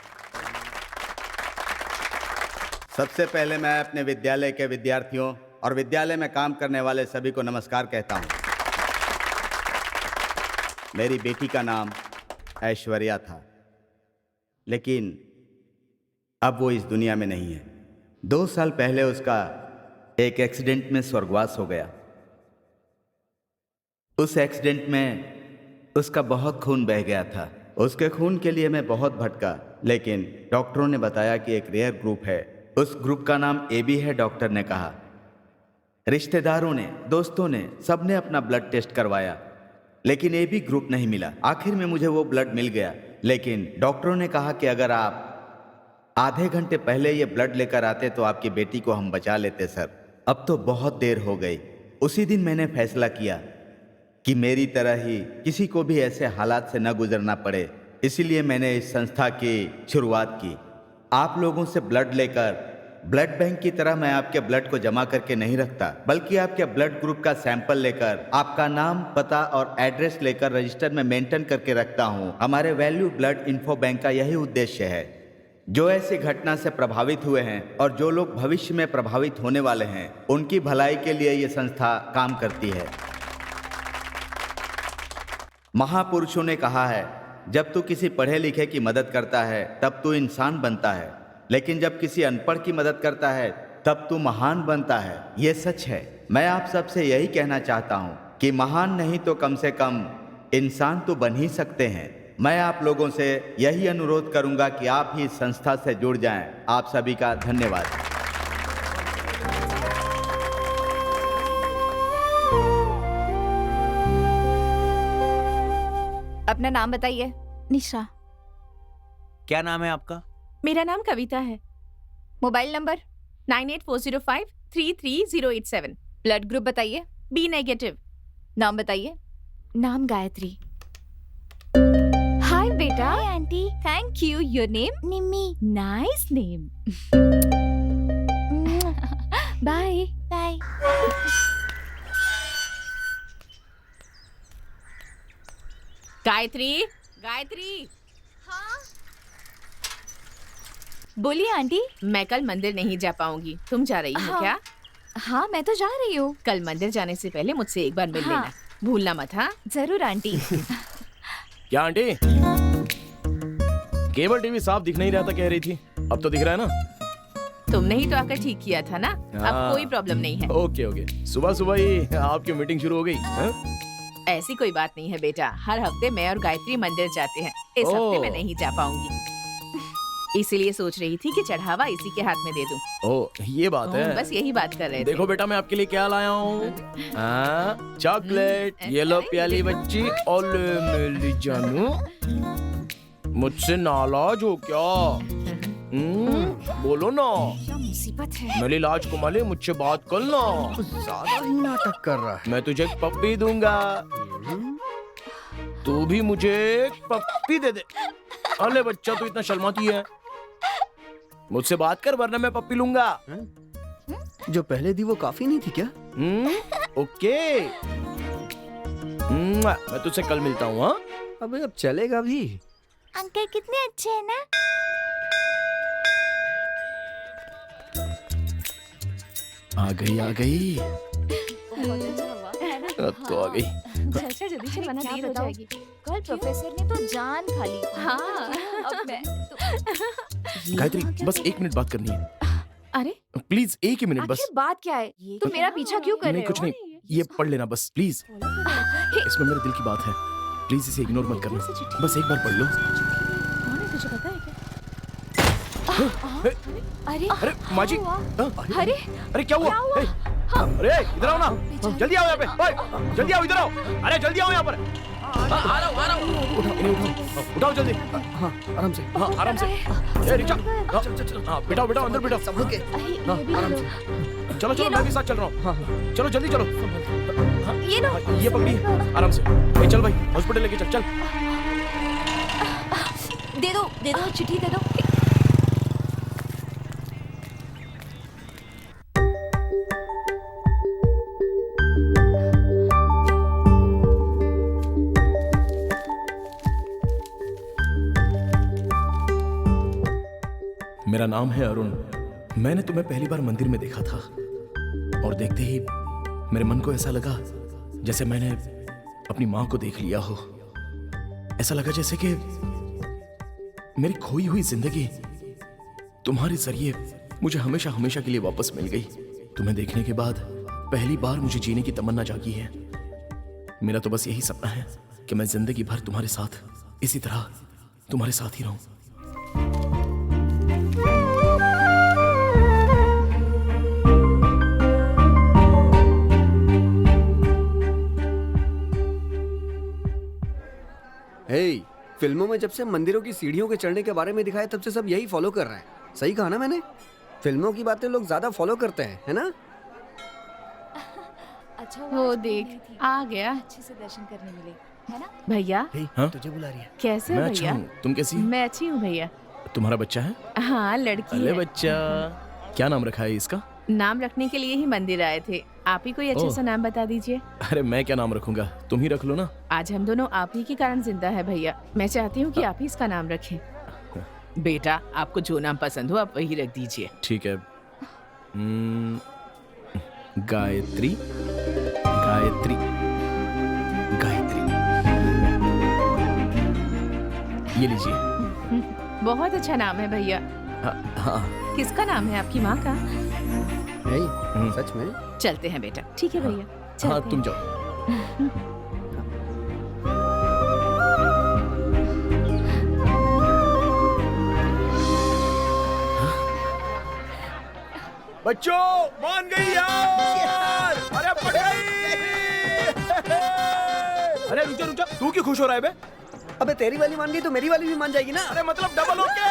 सबसे पहले मैं अपने विद्यालय के विद्यार्थियों और विद्यालय में काम करने वाले सभी को नमस्कार कहता हूं। मेरी बेटी का नाम ऐश्वर्या था, लेकिन अब वो इस दुनिया में नहीं है। 2 साल पहले उसका एक एक्सीडेंट में स्वर्गवास हो गया। उस एक्सीडेंट में उसका बहुत खून बह गया था। उसके खून के लिए मैं बहुत भटका, लेकिन डॉक्टरों ने बताया कि एक रेयर ग्रुप है, उस ग्रुप का नाम AB है। डॉक्टर ने कहा, रिश्तेदारों ने, दोस्तों ने, सबने अपना ब्लड टेस्ट करवाया, लेकिन AB ग्रुप नहीं मिला। आखिर में मुझे वो ब्लड मिल गया, लेकिन डॉक्टरों ने कहा कि अगर आप आधे घंटे पहले ये ब्लड लेकर आते तो आपकी बेटी को हम बचा लेते सर। अब तो बहुत देर हो गई। उसी दिन मैंने फैसला किया कि मेरी तरह ही किसी को भी ऐसे हालात से न गुजरना पड़े, इसलिए मैंने इस संस्था की शुरुआत की। आप लोगों से ब्लड लेकर ब्लड बैंक की तरह मैं आपके ब्लड को जमा करके नहीं रखता, बल्कि आपके ब्लड ग्रुप का सैंपल लेकर आपका नाम, पता और एड्रेस लेकर रजिस्टर में मेंटेन करके रखता हूं। हमारे वैल्यू ब्लड इन्फो बैंक का यही उद्देश्य है। जो ऐसी घटना से प्रभावित हुए हैं और जो लोग भविष्य में प्रभावित होने वाले हैं, उनकी भलाई के लिए ये संस्था काम करती है। महापुरुषों ने कहा है, जब तू किसी पढ़े लिखे की मदद करता है तब तू इंसान बनता है, लेकिन जब किसी अनपढ़ की मदद करता है तब तू महान बनता है। ये सच है। मैं आप सबसे यही कहना चाहता हूं कि महान नहीं तो कम से कम इंसान तो बन ही सकते हैं। मैं आप लोगों से यही अनुरोध करूंगा कि आप ही इस संस्था से जुड़ जाएं। आप सभी का धन्यवाद। अपना नाम बताइए। निशा। क्या नाम है आपका? मेरा नाम कविता है। Mobile number? 9840533087। ब्लड ग्रुप बताइए। B negative. नाम बताइए। नाम गायत्री। हाय बेटा। Hi aunty. Thank you. Your name? Nimmi. Nice name. Bye bye. Gayatri, Gayatri. हाँ बोलिए आंटी। मैं कल मंदिर नहीं जा पाऊंगी, तुम जा रही हो हाँ। क्या? हाँ मैं तो जा रही हूँ। कल मंदिर जाने से पहले मुझसे एक बार मिल हाँ। लेना, भूलना मत। हाँ जरूर आंटी। क्या आंटी? केबल टीवी साफ दिख नहीं रहा था कह रही थी, अब तो दिख रहा है ना? तुमने ही तो आकर ठीक किया था ना, अब हाँ। कोई प्रॉब्लम नहीं है। ओके ओके, सुबह सुबह ही आपकी मीटिंग शुरू हो गई हाँ? ऐसी कोई बात नहीं है बेटा, हर हफ्ते मैं और गायत्री मंदिर जाते हैं। इस ओह। हफ्ते मैं नहीं जा पाऊंगी, इसीलिए सोच रही थी कि चढ़ावा इसी के हाथ में दे दूं। ओ ये बात है। बस यही बात कर रहे थे। देखो बेटा मैं आपके लिए क्या लाया हूँ, चॉकलेट। ये लो प्याली बच्ची, और मेरी जानू, मुझसे नाराज हो क्या? बोलो ना। क्या मुसीबत है। मेरी लाज कुमारी, मुझसे बात कर ना। ज्यादा ही नाटक कर रहा है। मैं तुझे एक पप्पी दूंगा, तू भी मुझे एक पप्पी दे दे। अरे बच्चा तू इतना शर्माती है, मुझसे बात कर वरना मैं पप्पी लूंगा। जो पहले दी वो काफी नहीं थी क्या? ओके। मैं तुझसे कल मिलता हूँ। हाँ अबे अब चलेगा भी। अंकल कितने अच्छे हैं ना। आ गई अब तो आ गई। अच्छा जल्दी से बना, देर हो जाएगी। कल प्रोफेसर ने तो जान खा ली। हाँ। अब मैं गायत्री बस 1 मिनट बात करनी है, अरे प्लीज 1 ही मिनट बस। आखिर बात क्या है? तुम मेरा पीछा क्यों कर रहे नहीं हो? कुछ नहीं, ये पढ़ लेना बस प्लीज, इसमें मेरे दिल की बात है, प्लीज इसे इग्नोर मत करना, बस एक बार पढ़ लो। कौन है तुझे पता है क्या? अरे अरे माँ जी, अरे अरे क्या हुआ? अरे इधर आओ ना, जल्दी आओ यहाँ पे, ओए, जल्दी आओ इधर आओ, अरे जल्दी आओ यहाँ पर। आ रहा हूँ, उठाओ जल्दी। हाँ आराम से। हाँ आराम से। ए रिक्शा, हाँ बिठाओ अंदर बिठाओ। सब लोग के। आराम से। चलो मैं भी साथ चल रहा हूँ। हाँ चलो जल्दी चलो। ये लो। ये पकड़ी, आराम से। भाई चल भाई, हॉस्पिटल लेके चल। दे दो चिट्ठी दे दो। मेरा नाम है अरुण। मैंने तुम्हें पहली बार मंदिर में देखा था और देखते ही मेरे मन को ऐसा लगा जैसे मैंने अपनी माँ को देख लिया हो। ऐसा लगा जैसे कि मेरी खोई हुई जिंदगी तुम्हारे जरिए मुझे हमेशा हमेशा के लिए वापस मिल गई। तुम्हें देखने के बाद पहली बार मुझे जीने की तमन्ना जागी है। मेरा तो बस यही सपना है कि मैं जिंदगी भर तुम्हारे साथ इसी तरह तुम्हारे साथ ही रहूं। हे, फिल्मों में जब से मंदिरों की सीढ़ियों के चढ़ने के बारे में दिखाया तब से सब यही फॉलो कर रहे हैं। सही कहा ना मैंने? फिल्मों की बातें लोग ज्यादा फॉलो करते हैं, है ना? अच्छा वो देख आ गया। अच्छे से दर्शन करने मिले, है ना? भैया हाँ? तुझे बुला रही है। कैसे हो मैं अच्छा भैया? हूँ, तुम कैसी हो? मैं अच्छी हूँ भैया। तुम्हारा बच्चा है? हाँ लड़की अरे है। बच्चा, क्या नाम रखा है इसका? नाम रखने के लिए ही मंदिर आए थे, आप ही कोई अच्छा ओह। सा नाम बता दीजिए। अरे मैं क्या नाम रखूंगा, तुम ही रख लो ना। आज हम दोनों आप ही के कारण जिंदा है भैया। मैं चाहती हूँ कि आप ही इसका नाम रखें। बेटा आपको जो नाम पसंद हो आप वही रख दीजिए। ठीक है। गायत्री गायत्री गायत्री, ये लीजिए। बहुत अच्छा नाम है भैया। हाँ किसका नाम है? आपकी माँ का? हे, सच में? चलते हैं बेटा। ठीक है भैया हाँ चलते तुम हैं। जाओ। बच्चों मान गई यार, अरे पड़ गई। अरे रुक जा, तू क्यों खुश हो रहा है बे? अबे तेरी वाली मान गई तो मेरी वाली भी मान जाएगी ना? अरे मतलब डबल ओके।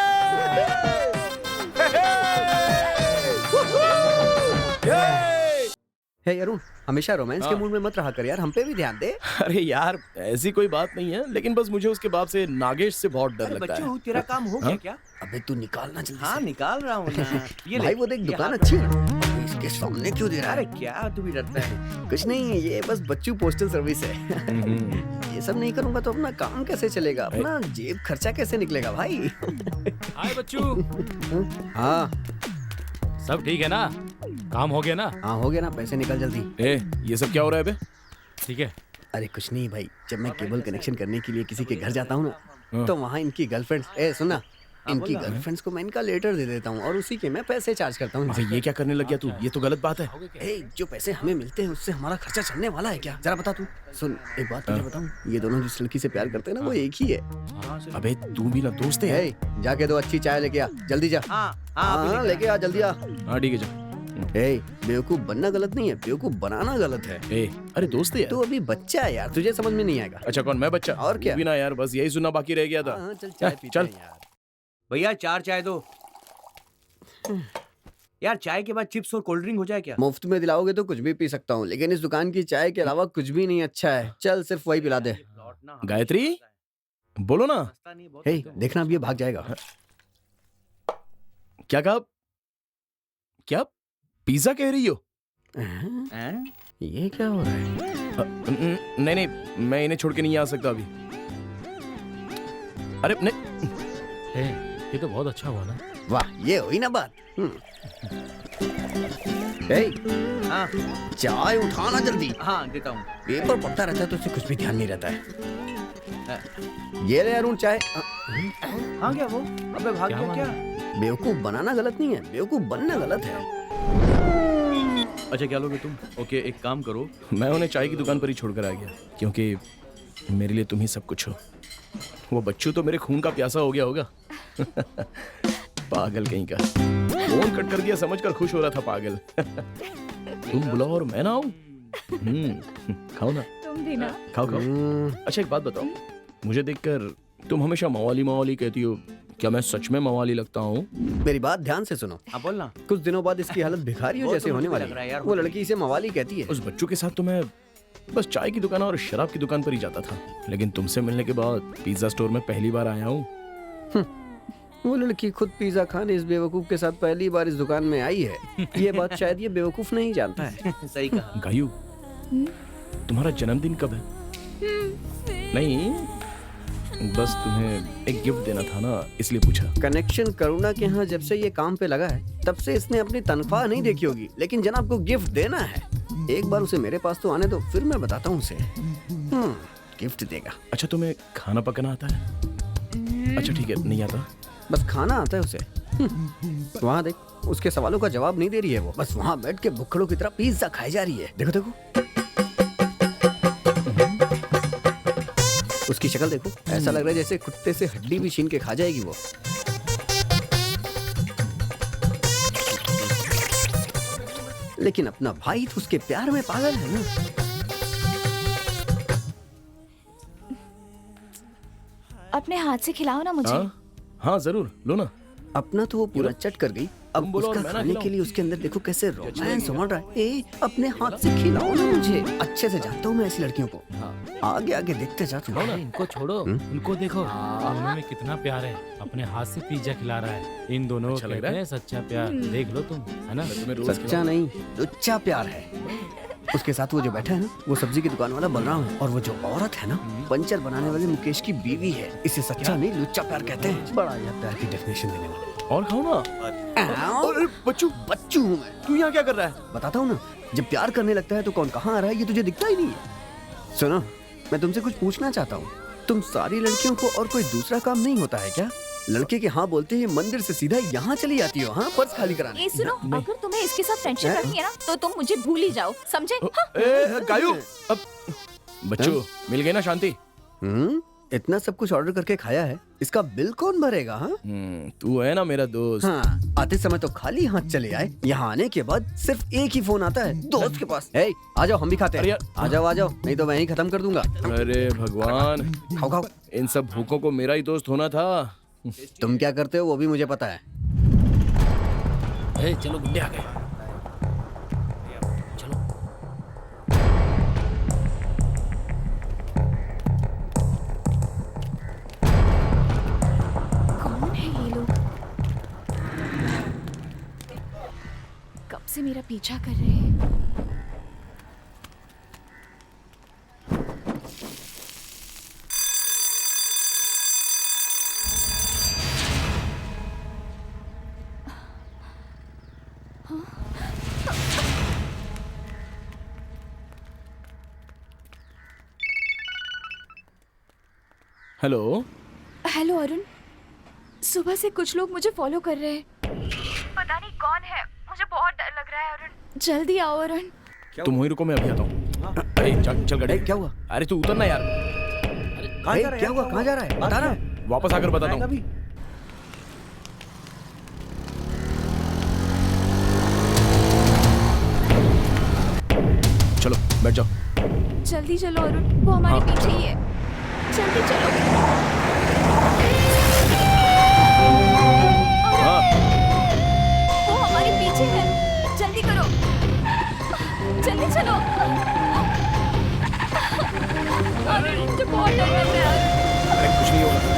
हे अरुण, हमेशा रोमांस के हाँ। मूड में मत रहा कर यार, हम पे भी ध्यान दे। अरे यार ऐसी कोई बात नहीं है, लेकिन बस मुझे उसके बाप से नागेश से बहुत डर अरे लगता है। बच्चू तेरा काम हो गया हाँ? क्या? अबे तू निकालना जल्दी हाँ से। निकाल रहा हूँ ना। ये भाई ले। वो देख ये दुकान हाथ अच्छी है ना, इसके सामने क्यों दे रहा अरे है? क्या तू भी डरता है? कुछ नहीं, ये बस बच्चू पोस्टल सर्विस है। ये सब नहीं करूंगा तो अपना काम कैसे चलेगा, अपना जेब खर्चा कैसे निकलेगा भाई? हाय बच्चू, हाँ सब ठीक है ना? काम हो गया ना? हाँ हो गया ना, पैसे निकल जल्दी। ए, ये सब क्या हो रहा है बे? ठीक है। अरे कुछ नहीं भाई, जब मैं केबल कनेक्शन करने के लिए किसी के घर जाता हूँ ना, हाँ। तो वहाँ इनकी गर्लफ्रेंड्स, ए सुना, इनकी गर्लफ्रेंड्स को मैं इनका लेटर दे देता हूँ और उसी के मैं पैसे चार्ज करता हूँ। अबे ये क्या करने लग गया तू? ये तो गलत बात है। ए, जो पैसे हमें मिलते हैं उससे हमारा खर्चा चलने वाला है क्या? जरा बता तू। सुन एक बात तुझे बताऊँ, ये दोनों जिस लड़की से प्यार करते हैं ना वो एक ही है। अबे तू भी ना दोस्त है। ए, जाके दो अच्छी चाय लेके आ, जल्दी जा। हाँ लेके आ, जल्दी आ। हाँ ठीक है जा। ए, बेवकूफ बनना गलत नहीं है, बेवकूफ बनाना गलत है। ए, अरे दोस्त है तू अभी बच्चा है यार, तुझे समझ में नहीं आएगा। अच्छा कौन, मैं बच्चा? और क्या? तू भी ना यार, बस यही सुनना बाकी रह गया था। हाँ, चल चाय पीते चल। हैं यार। भैया 4 चाय दो। यार चाय के बाद चिप्स और कोल्ड ड्रिंक हो जाए क्या? मुफ्त में दिलाओगे तो कुछ भी पी सकता हूँ, लेकिन इस दुकान की चाय के अलावा कुछ भी नहीं अच्छा है। चल सिर्फ वही पिला दे। गायत्री बोलो ना। हे, देखना अब ये भाग जाएगा। क्या कहा? क्या पिज्जा कह रही हो? ये क्या हो रहा है? नहीं नहीं, मैं इन्हें छोड़ के नहीं आ सकता अभी। अरे नहीं। ये तो बहुत अच्छा हुआ ना। वाह, ये हुई ना बात। हे, हाँ चाय उठाना जल्दी। हाँ देता हूँ। पेपर पढ़ता रहता है तो उसे कुछ भी ध्यान नहीं रहता है। ये ले अरुण चाय। हाँ क्या वो? अबे भाग क्या गया माना? क्या? बेवकूफ बनाना गलत नहीं है, बेवकूफ बनना गलत है। अच्छा क्या लोगे तुम? ओके एक काम करो, मैं उन्हें चाय की दुकान पर ही छोड़कर आ गया, क्योंकि मेरे लिए तुम ही सब कुछ हो। वो बच्चू तो मेरे खून का प्यासा हो गया होगा। पागल कहीं का, फोन कट कर दिया समझकर खुश हो रहा था पागल। तुम बुलाओ और मैं ना आऊं? खाओ ना, तुम भी ना। खाओ खाओ। अच्छा एक बात बताओ, मुझे देखकर तुम हमेशा मवाली मवाली कहती हो, क्या मैं सच में मवाली लगता हूँ? मेरी बात ध्यान से सुनो। हाँ बोलना। कुछ दिनों बाद इसकी हालत भिखारियों वो जैसे तो होने मुझे वाली लग रहा है है। यार, वो लड़की इसे मवाली कहती है। उस बच्चों के साथ तो मैं बस चाय की दुकान और शराब की दुकान पर ही जाता था, लेकिन तुमसे मिलने के बाद पिज्जा स्टोर में पहली बार आया हूँ। वो लड़की खुद पिज्जा खाने इस बेवकूफ के साथ पहली बार इस दुकान में आई है। ये बात शायद ये बेवकूफ नहीं जानता है। सही कहा। गायू, तुम्हारा जन्मदिन कब है? नहीं, बस तुम्हें एक गिफ्ट देना था ना, इसलिए पूछा। कनेक्शन करुणा के यहाँ जब से ये काम पे लगा है तब से इसने अपनी तनख्वाह नहीं देखी होगी, लेकिन जनाब को गिफ्ट देना है। एक बार उसे मेरे पास तो आने दो, फिर मैं बताता हूँ उसे। गिफ्ट देगा। अच्छा तुम्हें खाना पकाना आता है? अच्छा ठीक है, नहीं आता? बस खाना आता है उसे। वहाँ देख, उसके सवालों का जवाब नहीं दे रही है वो, बस वहाँ बैठ के भुक्खड़ों की तरह पिज्जा खाई जा रही है। देखो देखो, उसकी शक्ल देखो, ऐसा लग रहा है जैसे कुत्ते से हड्डी भी छीन के खा जाएगी वो। लेकिन अपना भाई तो उसके प्यार में पागल है ना। अपने हाथ से खिलाओ ना मुझे। हाँ जरूर, लो ना। अपना तो वो पूरा चट कर गई, अब तुम बोलो और उसका मैं ना खाने खिलाऊं। के लिए उसके अंदर देखो कैसे रोमांस उमड़ रहा है। ए, अपने हाथ से खिलाओ ना मुझे। अच्छे से जानता हूँ मैं ऐसी लड़कियों को। आगे आगे देखते जा तुम। अरे इनको छोड़ो, उनको देखो, दोनों में कितना प्यार है। अपने हाथ से पिज्जा खिला रहा है। इन दोनों अच्छा लग कहते रहा है? हैं सच्चा प्यार। देख लो तुम, है ना? तुम्हें रोज सच्चा नहीं, लुच्चा प्यार है। उसके साथ वो जो बैठा है ना, वो सब्जी की दुकान वाला बलराम है, और वो जो औरत है ना, पंचर बनाने वाले मुकेश की बीवी है। इसे सच्चा नहीं लुच्चा प्यार कहते हैं। बड़ा यह प्यार की डेफिनेशन देने वाला। और खाओ ना। अरे बच्चू, बच्चू हूँ मैं। तू यहाँ क्या कर रहा है? बताता हूँ ना, जब प्यार करने लगता है तो कौन कहाँ आ रहा है ये तुझे दिखता ही नहीं है। सुनो, मैं तुमसे कुछ पूछना चाहता हूँ। तुम सारी लड़कियों को और कोई दूसरा काम नहीं होता है क्या? लड़के के हाँ बोलते ही मंदिर से सीधा यहाँ चली आती हो, हाँ पर्स खाली कराने। ये सुनो, अगर तुम्हें इसके साथ फ्रेंडशिप रखनी है ना, तो तुम मुझे भूल ही जाओ, समझे? ए गायू, अब बच्चू मिल गई ना शांति? इतना सब कुछ ऑर्डर करके खाया है, इसका बिल कौन भरेगा? हाँ तू है ना मेरा दोस्त। हाँ, आते समय तो खाली हाथ चले आए, यहाँ आने के बाद सिर्फ एक ही फोन आता है दोस्त के पास। हे, आ जाओ हम भी खाते अरे हैं। यार, आ जाओ, नहीं तो मैं ही खत्म कर दूंगा। अरे भगवान, खाओ खाओ। इन सब भूखों को मेरा ही दोस्त होना था। तुम क्या करते हो वो भी मुझे पता है। ए, चलो गुंडे आ गए। चलो पीछा कर रहे हैं। हेलो। हेलो अरुण, सुबह से कुछ लोग मुझे फॉलो कर रहे हैं। पता नहीं कौन है, मुझे बहुत डर लग रहा है अरुण। जल्दी आओ अरुण। तुम वहीं रुको, मैं अभी आता हूँ। अरे चल गाड़ी। क्या हुआ? अरे तू उतर ना यार। क्या हुआ? कहाँ जा रहा है? बता ना। वापस आकर बताता हूँ। चलो बैठ जाओ। जल्दी चलो अरुण, वो हमारे पीछे ही है। जल्दी चलो। हाँ। वो हमारे पीछे है, जल्दी करो, जल्दी चलो। अरे मुझे बहुत डर लग रहा है। अरे कुछ नहीं होगा।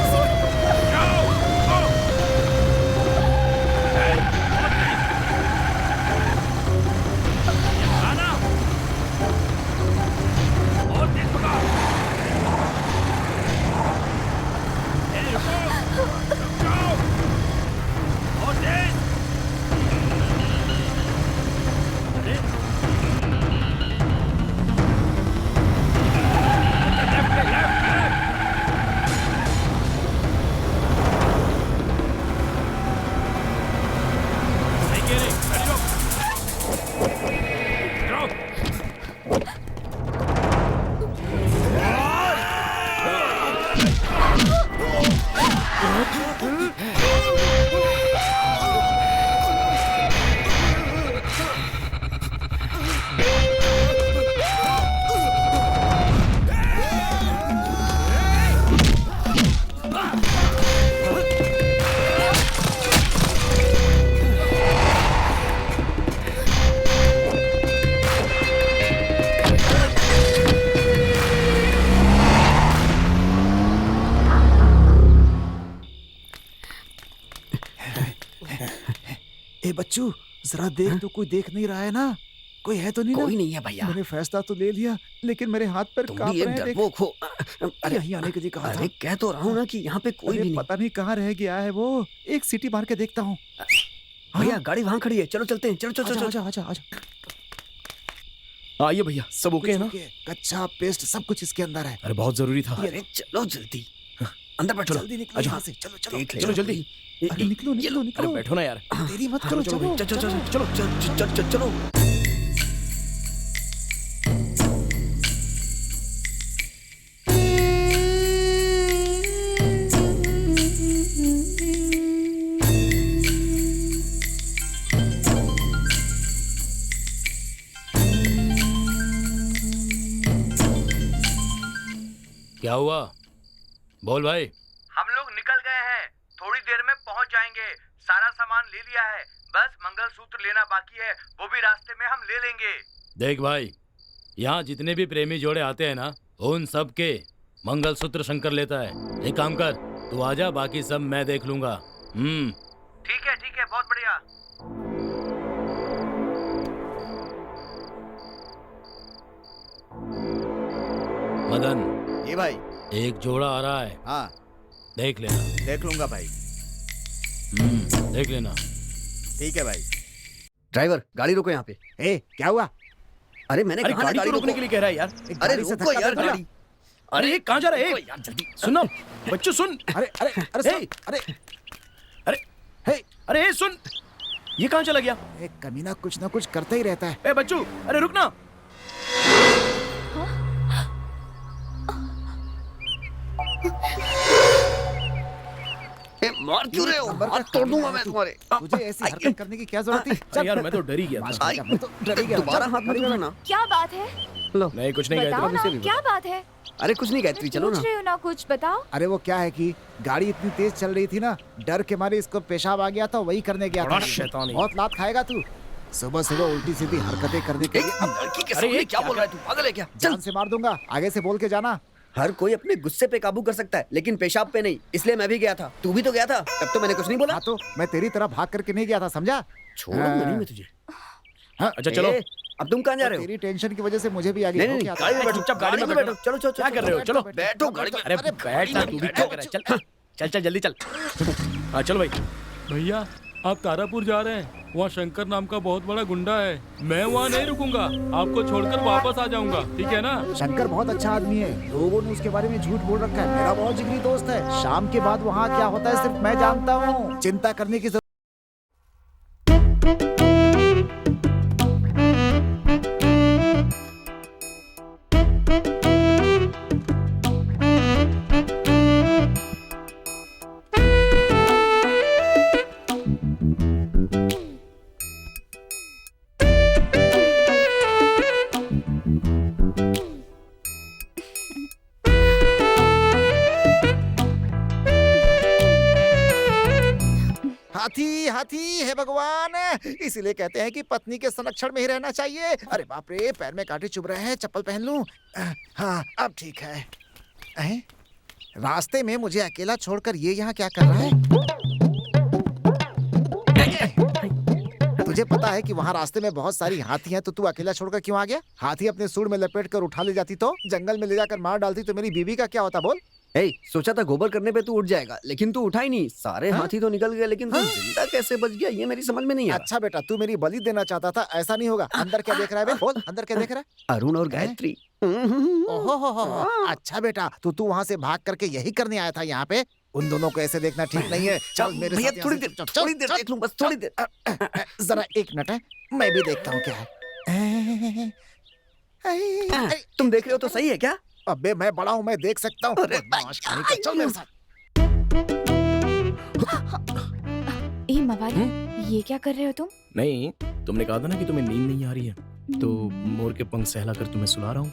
ए बच्चू, जरा देख तो कोई देख नहीं रहा है ना? कोई है तो नहीं ना? कोई नहीं है भैया। मैंने फैसला तो ले लिया, लेकिन मेरे हाथ पर तुम कांप भी एक रहे हैं। डरपोक हो। अरे यहीं आने के लिए कहा था। अरे कह तो रहा हूँ ना कि यहाँ पे कोई अरे भी नहीं। पता नहीं कहाँ रह गया है वो। एक सीटी मार के देखता हूँ। भैया गाड़ी वहाँ खड़ी है, चलो चलते हैं। चलो चलो चलो। आजा आजा आजा। आइए भैया, सब ओके है ना? कच्चा पेस्ट सब कुछ इसके अंदर है। अरे बहुत जरूरी था। अरे चलो जल्दी अंदर बैठो। जल्दी निकलो यहाँ से। चलो चलो देख ले। चलो जल्दी। अरे निकलो निकलो अरे निकलो। बैठो ना यार। देरी मत करो। चलो चलो चलो चलो चलो चलो चलो। क्या हुआ? बोल भाई। हम लोग निकल गए हैं, थोड़ी देर में पहुंच जाएंगे। सारा सामान ले लिया है, बस मंगलसूत्र लेना बाकी है, वो भी रास्ते में हम ले लेंगे। देख भाई, यहाँ जितने भी प्रेमी जोड़े आते हैं ना, उन सब के मंगलसूत्र शंकर लेता है। एक काम कर, तू आजा, बाकी सब मैं देख लूंगा। ठीक है, बहुत बढ़िया। मदन, ये भाई एक जोड़ा आ रहा है, हाँ देख लेना। देख लूंगा भाई। देख लेना। ठीक है भाई। ड्राइवर गाड़ी रोको यहाँ पे। ए क्या हुआ? अरे मैंने अरे कहा ना गाड़ी क्यों रोकने के लिए कह रहा है यार? अरे गाड़ी से रुको धक्का यार दे दिया। गाड़ी। अरे कहाँ जा रहा है? यार जल्दी सुनो बच्चों, सुन। अरे अरे अरे हे! अरे अरे हे! अरे ए, सुन, ये कहाँ चला गया? एक कमीना कुछ ना कुछ करता ही रहता है। ए बच्चू, अरे रुक ना। मार क्यों रहे हो? हाथ तोड़ दूंगा मैं तुम्हारे। तुझे ऐसी हरकत करने की क्या जरूरत थी? अरे यार मैं तो डर ही गया था। आई, मैं तो डर ही गया। दोबारा हाथ मत लगाना। क्या बात है? नहीं कुछ नहीं बताओ कहते। ना, क्या बात है? अरे कुछ नहीं गायत्री, चलो पूछ ना। रही हो ना, कुछ बताओ। अरे वो क्या है कि गाड़ी इतनी तेज चल रही थी ना, डर के मारे इसको पेशाब आ गया था, वही करने गया बड़ा था। शैतानी। बहुत लात खाएगा तू। सुबह सुबह उल्टी सीधी हरकतें करने के लिए लड़की के अरे सामने ये क्या बोल रहा है तू? पागल है क्या? चल। जान से मार दूंगा, आगे से बोल के जाना। हर कोई अपने गुस्से पे काबू कर सकता है, लेकिन पेशाब पे नहीं। इसलिए मैं भी गया था। तू भी तो गया था, तब तो मैंने कुछ नहीं बोला। हाँ तो मैं तेरी तरह भाग करके नहीं गया था, समझा? छोड़ूंगा नहीं मैं तुझे। हाँ, अच्छा चलो। अब तुम कहाँ जा रहे हो? तेरी टेंशन की वजह से मुझे भी आगे नहीं, हो नहीं, क्या था? गाड़ी में बैठो, चुपचाप गाड़ी में बैठो। चलो चलो क्या कर रहे हो? चलो बैठो गाड़ी में। अरे बैठ ना, तू भी क्या कर रहा है? चल चल चल जल्दी चल। हाँ चलो भाई। भैया आप तारापुर जा रहे हैं, वहाँ शंकर नाम का बहुत बड़ा गुंडा है। मैं वहाँ नहीं रुकूंगा, आपको छोड़कर वापस आ जाऊंगा, ठीक है ना? शंकर बहुत अच्छा आदमी है, लोगों ने उसके बारे में झूठ बोल रखा है। मेरा बहुत जिगरी दोस्त है। शाम के बाद वहाँ क्या होता है सिर्फ मैं जानता हूँ। चिंता करने की जरूरत हाथी हाथी है भगवान, इसीलिए कहते हैं कि पत्नी के संरक्षण में ही रहना चाहिए। अरे बाप रे, पैर में कांटे चुभ रहे हैं, चप्पल पहन लूं? हाँ अब ठीक है। रास्ते में मुझे अकेला छोड़कर ये यहाँ क्या कर रहा है? तुझे पता है कि वहाँ रास्ते में बहुत सारी हाथी हैं, तो तू अकेला छोड़कर क्यों आ गया? हाथी अपने सूंड में लपेट कर उठा ले जाती तो, जंगल में ले जाकर मार डालती तो मेरी बीवी का क्या होता बोल? सोचा था गोबर करने पे तू उठ जाएगा, लेकिन तू उठा ही नहीं। सारे हाथी तो निकल गए, लेकिन तू जिंदा कैसे बच गया ये मेरी समझ में नहीं आ रहा। अच्छा बेटा, तू मेरी बलि देना चाहता था, ऐसा नहीं होगा। अंदर क्या देख रहा है बे? बोल, अंदर क्या देख रहा है? अरुण और गायत्री। ओहो हो। अच्छा बेटा, तू वहाँ से भाग करके यही करने आया था यहाँ पे? उन दोनों को ऐसे देखना ठीक नहीं है। चल मेरे भैया, साथ थोड़ी यहाँ देर से- थोड़ी देर देख लूं, बस थोड़ी देर। जरा एक मिनट है, मैं भी देखता हूँ क्या है। तुम देख रहे हो तो सही है क्या? अबे मैं बड़ा हूँ, मैं देख सकता हूँ। बदमाश कहीं का, चल मेरे साथ। ए मवाली, ये क्या कर रहे हो तुम? नहीं, तुमने कहा था ना कि तुम्हें नींद नहीं आ रही है, तो मोर के पंख सहलाकर तुम्हें सुला रहा हूँ।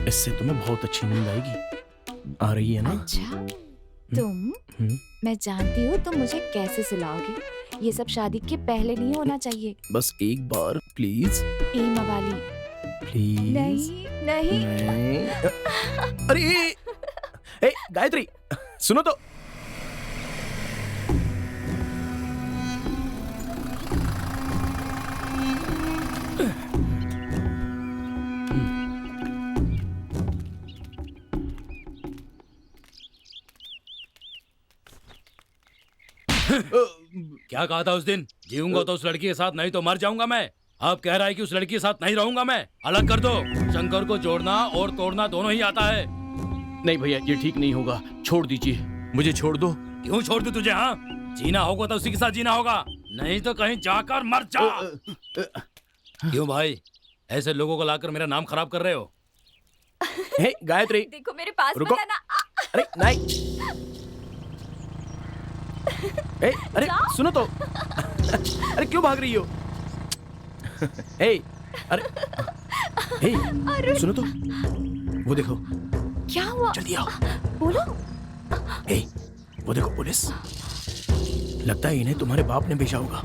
इससे तुम्हें बहुत अच्छी नींद आएगी। आ रही है ना? अच्छा, तुम मैं जानती हूँ तुम मुझे कैसे सुलाओगे। ये सब शादी के पहले नहीं होना चाहिए। बस एक बार प्लीज। ए मवाली, प्लीज। नहीं नहीं। अरे ए गायत्री, सुनो तो। क्या कहा था उस दिन? जीऊंगा तो उस लड़की के साथ, नहीं तो मर जाऊंगा मैं। अब कह रहा है कि उस लड़की के साथ नहीं रहूंगा मैं। अलग कर दो। शंकर को जोड़ना और तोड़ना दोनों ही आता है। नहीं भैया, ये ठीक नहीं होगा, छोड़ दीजिए, मुझे छोड़ दो। क्यों छोड़ दूं तुझे? हाँ, जीना होगा तो उसी के साथ जीना होगा, नहीं तो कहीं जाकर मर जा। क्यों भाई, ऐसे लोगों को लाकर मेरा नाम खराब कर रहे हो? हे गायत्री, देखो मेरे पास रुको। मत आना। अरे नहीं। ए, अरे सुनो तो। अरे क्यों भाग रही हो? ए, अरे ए, सुनो तो। वो देखो। क्या हुआ? जल्दी आओ। बोलो। ए, वो देखो पुलिस। लगता है इन्हें तुम्हारे बाप ने भेजा होगा।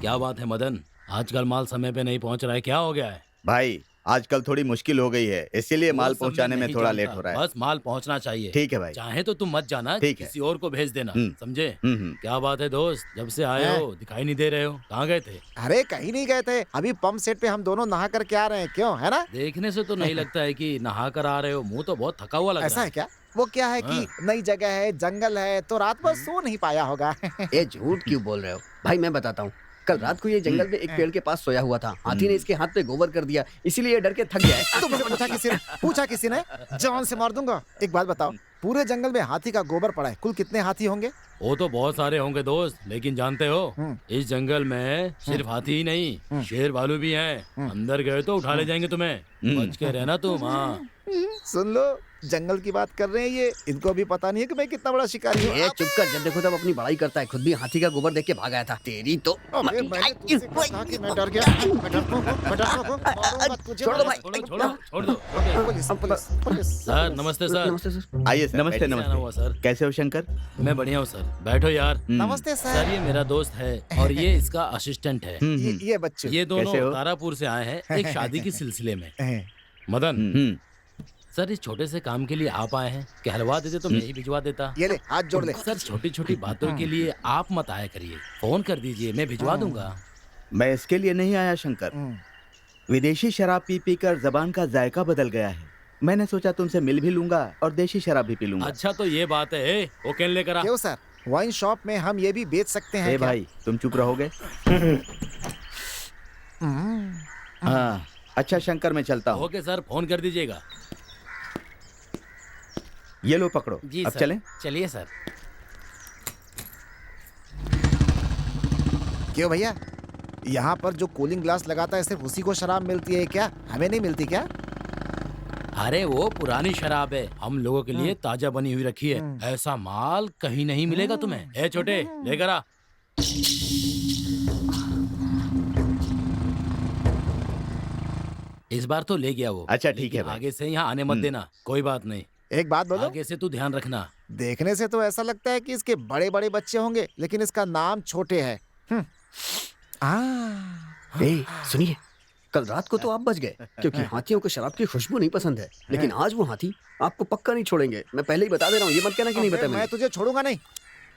क्या बात है मदन, आजकल माल समय पे नहीं पहुंच रहा है, क्या हो गया है? भाई आजकल थोड़ी मुश्किल हो गई है, इसीलिए वो माल सब पहुंचाने मैं में नहीं थोड़ा जानता, लेट हो रहा है। बस माल पहुंचना चाहिए। ठीक है भाई। चाहे तो तुम मत जाना, ठीक है। किसी और को भेज देना, समझे? क्या बात है दोस्त, जब से आए हैं? हो दिखाई नहीं दे रहे हो, कहाँ गए थे? अरे कहीं नहीं गए थे, अभी पंप सेट पे हम दोनों नहा करके आ रहे हैं। क्यों, है ना? देखने से तो नहीं लगता है कि नहा कर आ रहे हो, मुंह तो बहुत थका हुआ लग ऐसा रहा है क्या? वो क्या है कि नई जगह है, जंगल है, तो रात भर सो नहीं पाया होगा। ये झूठ क्यों बोल रहे हो? भाई मैं बताता हूँ, कल रात को ये जंगल में एक पेड़ के पास सोया हुआ था। हाथी ने इसके हाथ पे गोबर कर दिया, इसीलिए ये डर के थक गया है। तुमसे पूछा किसी ने? जान से मार दूंगा। एक बात बताओ, पूरे जंगल में हाथी का गोबर पड़ा है, कुल कितने हाथी होंगे? वो तो बहुत सारे होंगे दोस्त, लेकिन जानते हो इस जंगल में सिर्फ हाथी ही नहीं, शेर भालू भी हैं। अंदर गए तो उठा ले जाएंगे तुम्हें, बच के रहना तुम। हाँ सुन लो, जंगल की बात कर रहे हैं ये, इनको अभी पता नहीं है कि मैं कितना बड़ा शिकारी हूँ। ये चुप कर, जब देखो तब अपनी बड़ाई करता है। खुद भी हाथी का गोबर देख के भाग आया था। तेरी तो अबे मैंने तुझसे कहा कि मैं डर गया। मैं डरपोक हूँ, मारूंगा तुझे। छोड़ दो भाई। छोड़ दो। Police, police, police. सर नमस्ते सर। नमस्ते सर। आइए सर, नमस्ते नमस्ते आना हुआ नमस्ते। सर। कैसे हो शंकर? मैं बढ़िया हूँ सर, बैठो यार। नमस्ते सर सर। ये मेरा दोस्त है और ये इसका असिस्टेंट है। ये बच्चे ये कैसे दोनों हो? तारापुर से आए हैं एक शादी के सिलसिले में। हैं। मदन, सर इस छोटे से काम के लिए आप आए हैं, कहलवा देते तो मैं ही भिजवा देता। ये ले, हाथ जोड़ ले। सर छोटी छोटी बातों के लिए आप मत आया करिए, फोन कर दीजिए, मैं भिजवा दूंगा। मैं इसके लिए नहीं आया शंकर। विदेशी शराब पी पी कर जबान का जायका बदल गया है। मैंने सोचा तुमसे मिल भी लूंगा और देशी शराब भी पी लूंगा। अच्छा तो ये बात है। वो कैन लेकर आ। क्यों सर, वाइन शॉप में हम ये भी बेच सकते हैं ए क्या? भाई तुम चुप रहोगे? हाँ अच्छा शंकर मैं चलता हूँ। ओके सर, फोन कर दीजिएगा। ये लो पकड़ो। जी अब सर। चलें? चलिए सर। क्यों भैया, यहाँ पर जो कूलिंग ग्लास लगाता है सिर्फ उसी को शराब मिलती है क्या? हमें नहीं मिलती क्या? अरे वो पुरानी शराब है, हम लोगों के लिए ताजा बनी हुई रखी है। ऐसा माल कहीं नहीं मिलेगा तुम्हें। ए छोटे, लेकर आ। इस बार तो ले गया वो। अच्छा ठीक है लेकिन भाई। आगे से यहाँ आने मत देना। कोई बात नहीं, एक बात बोलो, आगे से तू ध्यान रखना। देखने से तो ऐसा लगता है कि इसके बड़े बड़े बच्चे होंगे, लेकिन इसका नाम छोटे है। ए, सुनिए, कल रात को तो आप बच गए क्योंकि हाथियों को शराब की खुशबू नहीं पसंद है, लेकिन आज वो हाथी आपको पक्का नहीं छोड़ेंगे। मैं पहले ही बता दे रहा हूँ, ये मत कहना कि नहीं बताया मैं मैंने। तुझे छोड़ूंगा नहीं।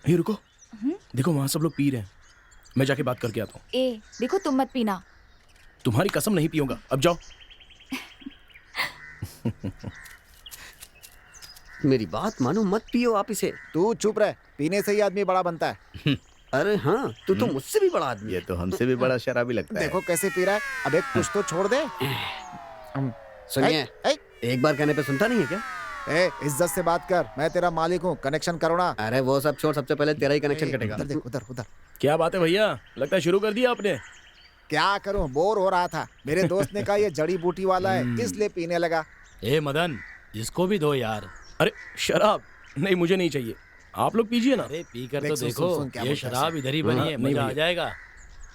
हे रुको, देखो वहाँ सब लोग पी रहे हैं, मैं जाके बात करके आता हूँ। ए देखो, तुम मत पीना। तुम्हारी कसम नहीं पीऊंगा, अब जाओ। मेरी बात मानो, मत पियो आप इसे। तू चुप रह, पीने से ही आदमी बड़ा बनता है। अरे हाँ, तू तो मुझसे भी बड़ा आदमी ये तो हमसे भी बड़ा शराबी लगता है। देखो कैसे पी रहा है। अब एक कुछ तो छोड़ दे। सुनिए, ए, एक बार कहने पे सुनता नहीं है क्या? ए, इज्जत से बात कर, मैं तेरा मालिक हूँ, कनेक्शन करो ना। अरे वो सब छोड़, सबसे पहले तेरा ही कनेक्शन ए, कटेगा। उधर देख, उधर उधर। क्या बात है भैया, लगता है शुरू कर दिया आपने। क्या करूँ, बोर हो रहा था। मेरे दोस्त ने कहा ये जड़ी बूटी वाला है, इसलिए पीने लगा। ए मदन, इसको भी दो यार। अरे शराब नहीं, मुझे नहीं चाहिए, आप लोग पीजिए ना। अरे पी कर देख, तो सुन, देखो, सुन, क्या ये बोलता है शराब सर। इधर ही बनी है, नहीं मजा आ भैया। जाएगा।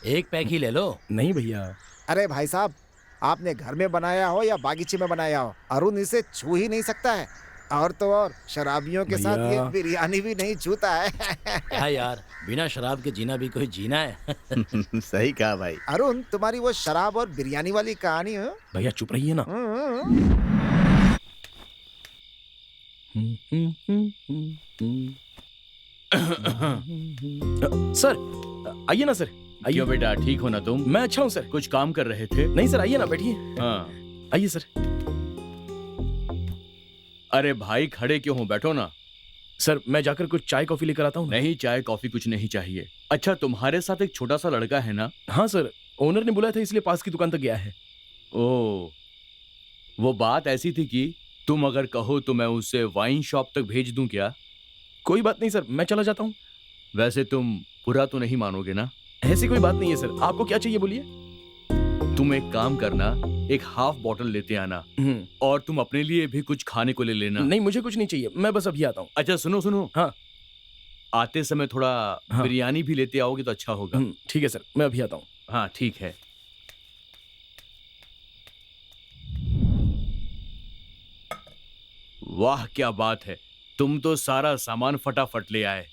एक पैक ही ले लो। नहीं भैया। अरे भाई साहब, आपने घर में बनाया हो या बागीचे में बनाया हो, अरुण इसे छू ही नहीं सकता है। और तो और शराबियों के साथ ये भैया। बिरयानी भी नहीं छूता है। क्या यार, बिना शराब के जीना भी कोई जीना है। सही कहा भाई। अरुण, तुम्हारी वो शराब और बिरयानी वाली कहानी हो? भैया चुप रहिए ना। सर आइए ना सर, आइए। क्यों बेटा, ठीक हो ना तुम? मैं अच्छा हूँ सर। कुछ काम कर रहे थे? नहीं सर, आइए ना, बैठिए। हाँ। आइए सर। अरे भाई खड़े क्यों हो, बैठो ना। सर मैं जाकर कुछ चाय कॉफी लेकर आता हूँ। नहीं, चाय कॉफी कुछ नहीं चाहिए। अच्छा, तुम्हारे साथ एक छोटा सा लड़का है ना? हाँ सर, ओनर ने बुलाया था इसलिए पास की दुकान तक गया है। ओ, वो बात ऐसी थी कि तुम अगर कहो तो मैं उसे वाइन शॉप तक भेज दूं क्या? कोई बात नहीं सर, मैं चला जाता हूँ। वैसे तुम बुरा तो नहीं मानोगे ना? ऐसी कोई बात नहीं है सर, आपको क्या चाहिए बोलिए। तुम एक काम करना, एक हाफ बॉटल लेते आना और तुम अपने लिए भी कुछ खाने को ले लेना। नहीं मुझे कुछ नहीं चाहिए, मैं बस अभी आता हूँ। अच्छा सुनो सुनो, हाँ। आते समय थोड़ा हाँ। बिरयानी भी लेते आओगे तो अच्छा होगा। ठीक है सर, मैं अभी आता हूँ। हाँ ठीक है। वाह क्या बात है, तुम तो सारा सामान फटाफट ले आए।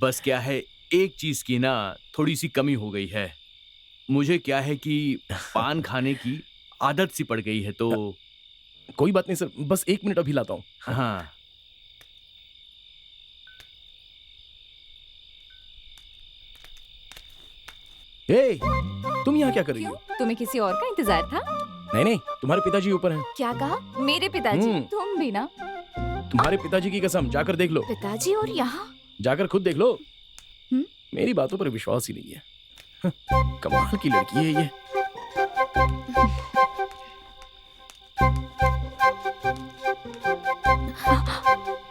बस क्या है, एक चीज की ना थोड़ी सी कमी हो गई है। मुझे क्या है कि पान खाने की आदत सी पड़ गई है, तो कोई बात नहीं सर, बस 1 मिनट अभी लाता हूँ। हाँ। ए, तुम यहाँ क्या कर रही हो? तुम्हें किसी और का इंतजार था? नहीं नहीं, तुम्हारे पिताजी ऊपर हैं। क्या कहा? मेरे पिताजी? तुम भी ना। तुम्हारे पिताजी की कसम, जाकर देख लो। पिताजी और यहाँ? जाकर खुद देख लो। मेरी बातों पर विश्वास ही नहीं है। कमाल की लड़की है ये।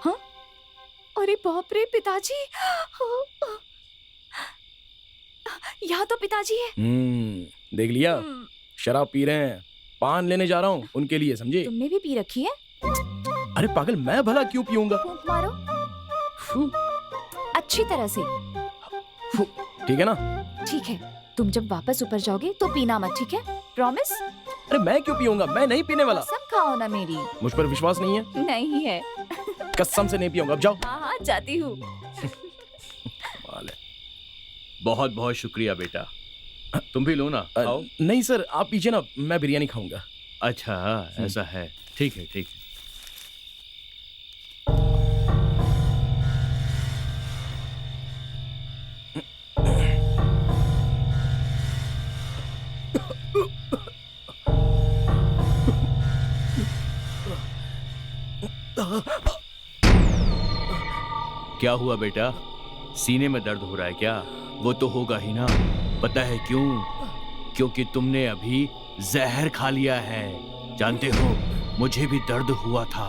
हाँ? अरे बाप रे, पिताजी! यहाँ तो पिताजी है। देख लिया, शराब पी रहे हैं, पान लेने जा रहा हूँ उनके लिए, समझे? तुमने भी पी रखी है? अरे पागल, मैं भला क्यों पीऊंगा? फूंक मारो अच्छी तरह से। ठीक है ना? ठीक है, तुम जब वापस ऊपर जाओगे तो पीना मत, ठीक है? प्रॉमिस? अरे मैं क्यों पीऊंगा, मैं नहीं पीने वाला। कसम खाओ ना मेरी। मुझ पर विश्वास नहीं है? नहीं है। कसम से नहीं पीऊंगा, अब जाओ। हाँ हाँ जाती हूँ। बहुत बहुत शुक्रिया बेटा, तुम भी लो ना। आओ। नहीं सर, आप पीछे ना, मैं बिरयानी खाऊंगा। अच्छा ऐसा है, ठीक है ठीक है। क्या हुआ बेटा? सीने में दर्द हो रहा है क्या? वो तो होगा ही ना। पता है क्यों? क्योंकि तुमने अभी जहर खा लिया है। जानते हो, मुझे भी दर्द हुआ था।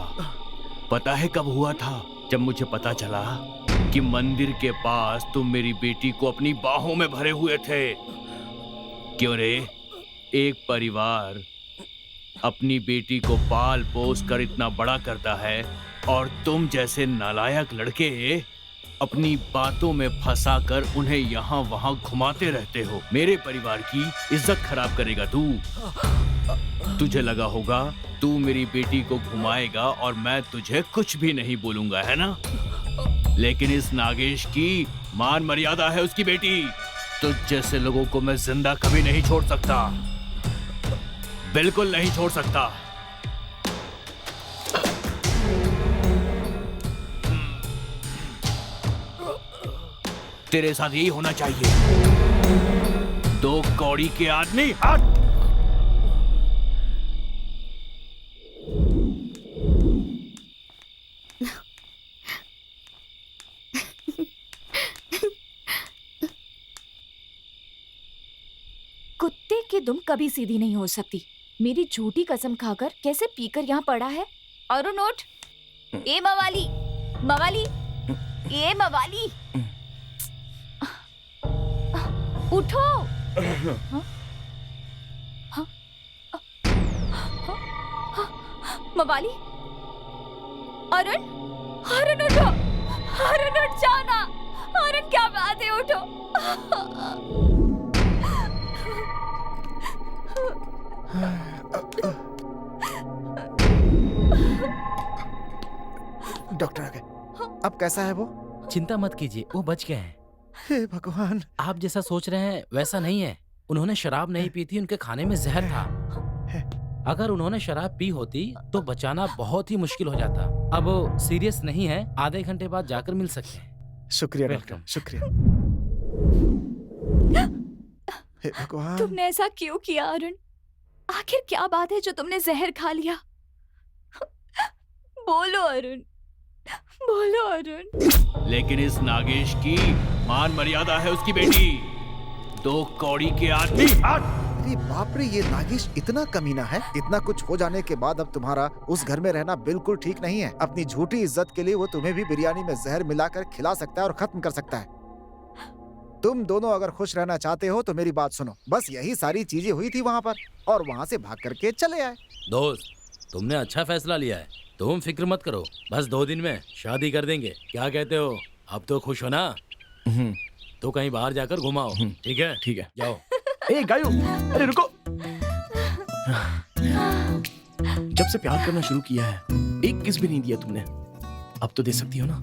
पता है कब हुआ था? जब मुझे पता चला कि मंदिर के पास तुम मेरी बेटी को अपनी बाहों में भरे हुए थे। क्यों रे? एक परिवार अपनी बेटी को पाल पोस कर इतना बड़ा करता है और तुम जैसे नालायक लड़के अपनी बातों में फंसाकर उन्हें यहाँ वहाँ घुमाते रहते हो। मेरे परिवार की इज्जत खराब करेगा तू। तुझे लगा होगा तू मेरी बेटी को घुमाएगा और मैं तुझे कुछ भी नहीं बोलूंगा, है ना? लेकिन इस नागेश की मान मर्यादा है उसकी बेटी। तुझ जैसे लोगों को मैं जिंदा कभी नहीं छोड़ सकता, बिल्कुल नहीं छोड़ सकता। तेरे साथ यही होना चाहिए। 2 कौड़ी के आदमी, हट! कुत्ते की दुम कभी सीधी नहीं हो सकती। मेरी झूठी कसम खाकर कैसे पीकर यहाँ पड़ा है। अरुण उठ। ए मवाली, मवाली, ए मवाली, उठो। मवाली, अरुण, अरुण उठो, अरुण उठ जाओ ना। अरुण क्या बात है, उठो। डॉक्टर आ गए। अब कैसा है वो? चिंता मत कीजिए, वो बच गए हैं। हे भगवान। आप जैसा सोच रहे हैं वैसा नहीं है। उन्होंने शराब नहीं पी थी, उनके खाने में जहर था। अगर उन्होंने शराब पी होती तो बचाना बहुत ही मुश्किल हो जाता। अब वो सीरियस नहीं है, आधे घंटे बाद जाकर मिल सकते हैं। शुक्रिया डॉक्टर, शुक्रिया। हे भगवान। तुमने ऐसा क्यों किया अरुण? आखिर क्या बात है जो तुमने जहर खा लिया? बोलो अरुण, बोलो अरुण। लेकिन इस नागेश की मान मर्यादा है उसकी बेटी। 2 कौड़ी के आदमी, हट! अरे बाप रे, ये नागेश इतना कमीना है। इतना कुछ हो जाने के बाद अब तुम्हारा उस घर में रहना बिल्कुल ठीक नहीं है। अपनी झूठी इज्जत के लिए वो तुम्हें भी बिरयानी में जहर मिलाकर खिला सकता है और खत्म कर सकता है। तुम दोनों अगर खुश रहना चाहते हो तो मेरी बात सुनो। बस यही सारी चीजें हुई थी वहाँ पर और वहाँ से भाग करके चले आए। दोस्त, तुमने अच्छा फैसला लिया है। तुम फिक्र मत करो, बस 2 दिन में शादी कर देंगे। क्या कहते हो? अब तो खुश हो ना? तो कहीं बाहर जाकर घुमाओ। ठीक है? ठीक है, जाओ। ए गायू, अरे रुको। जब से प्यार करना शुरू किया है, एक किस भी नहीं दिया तुमने। अब तो दे सकती हो ना?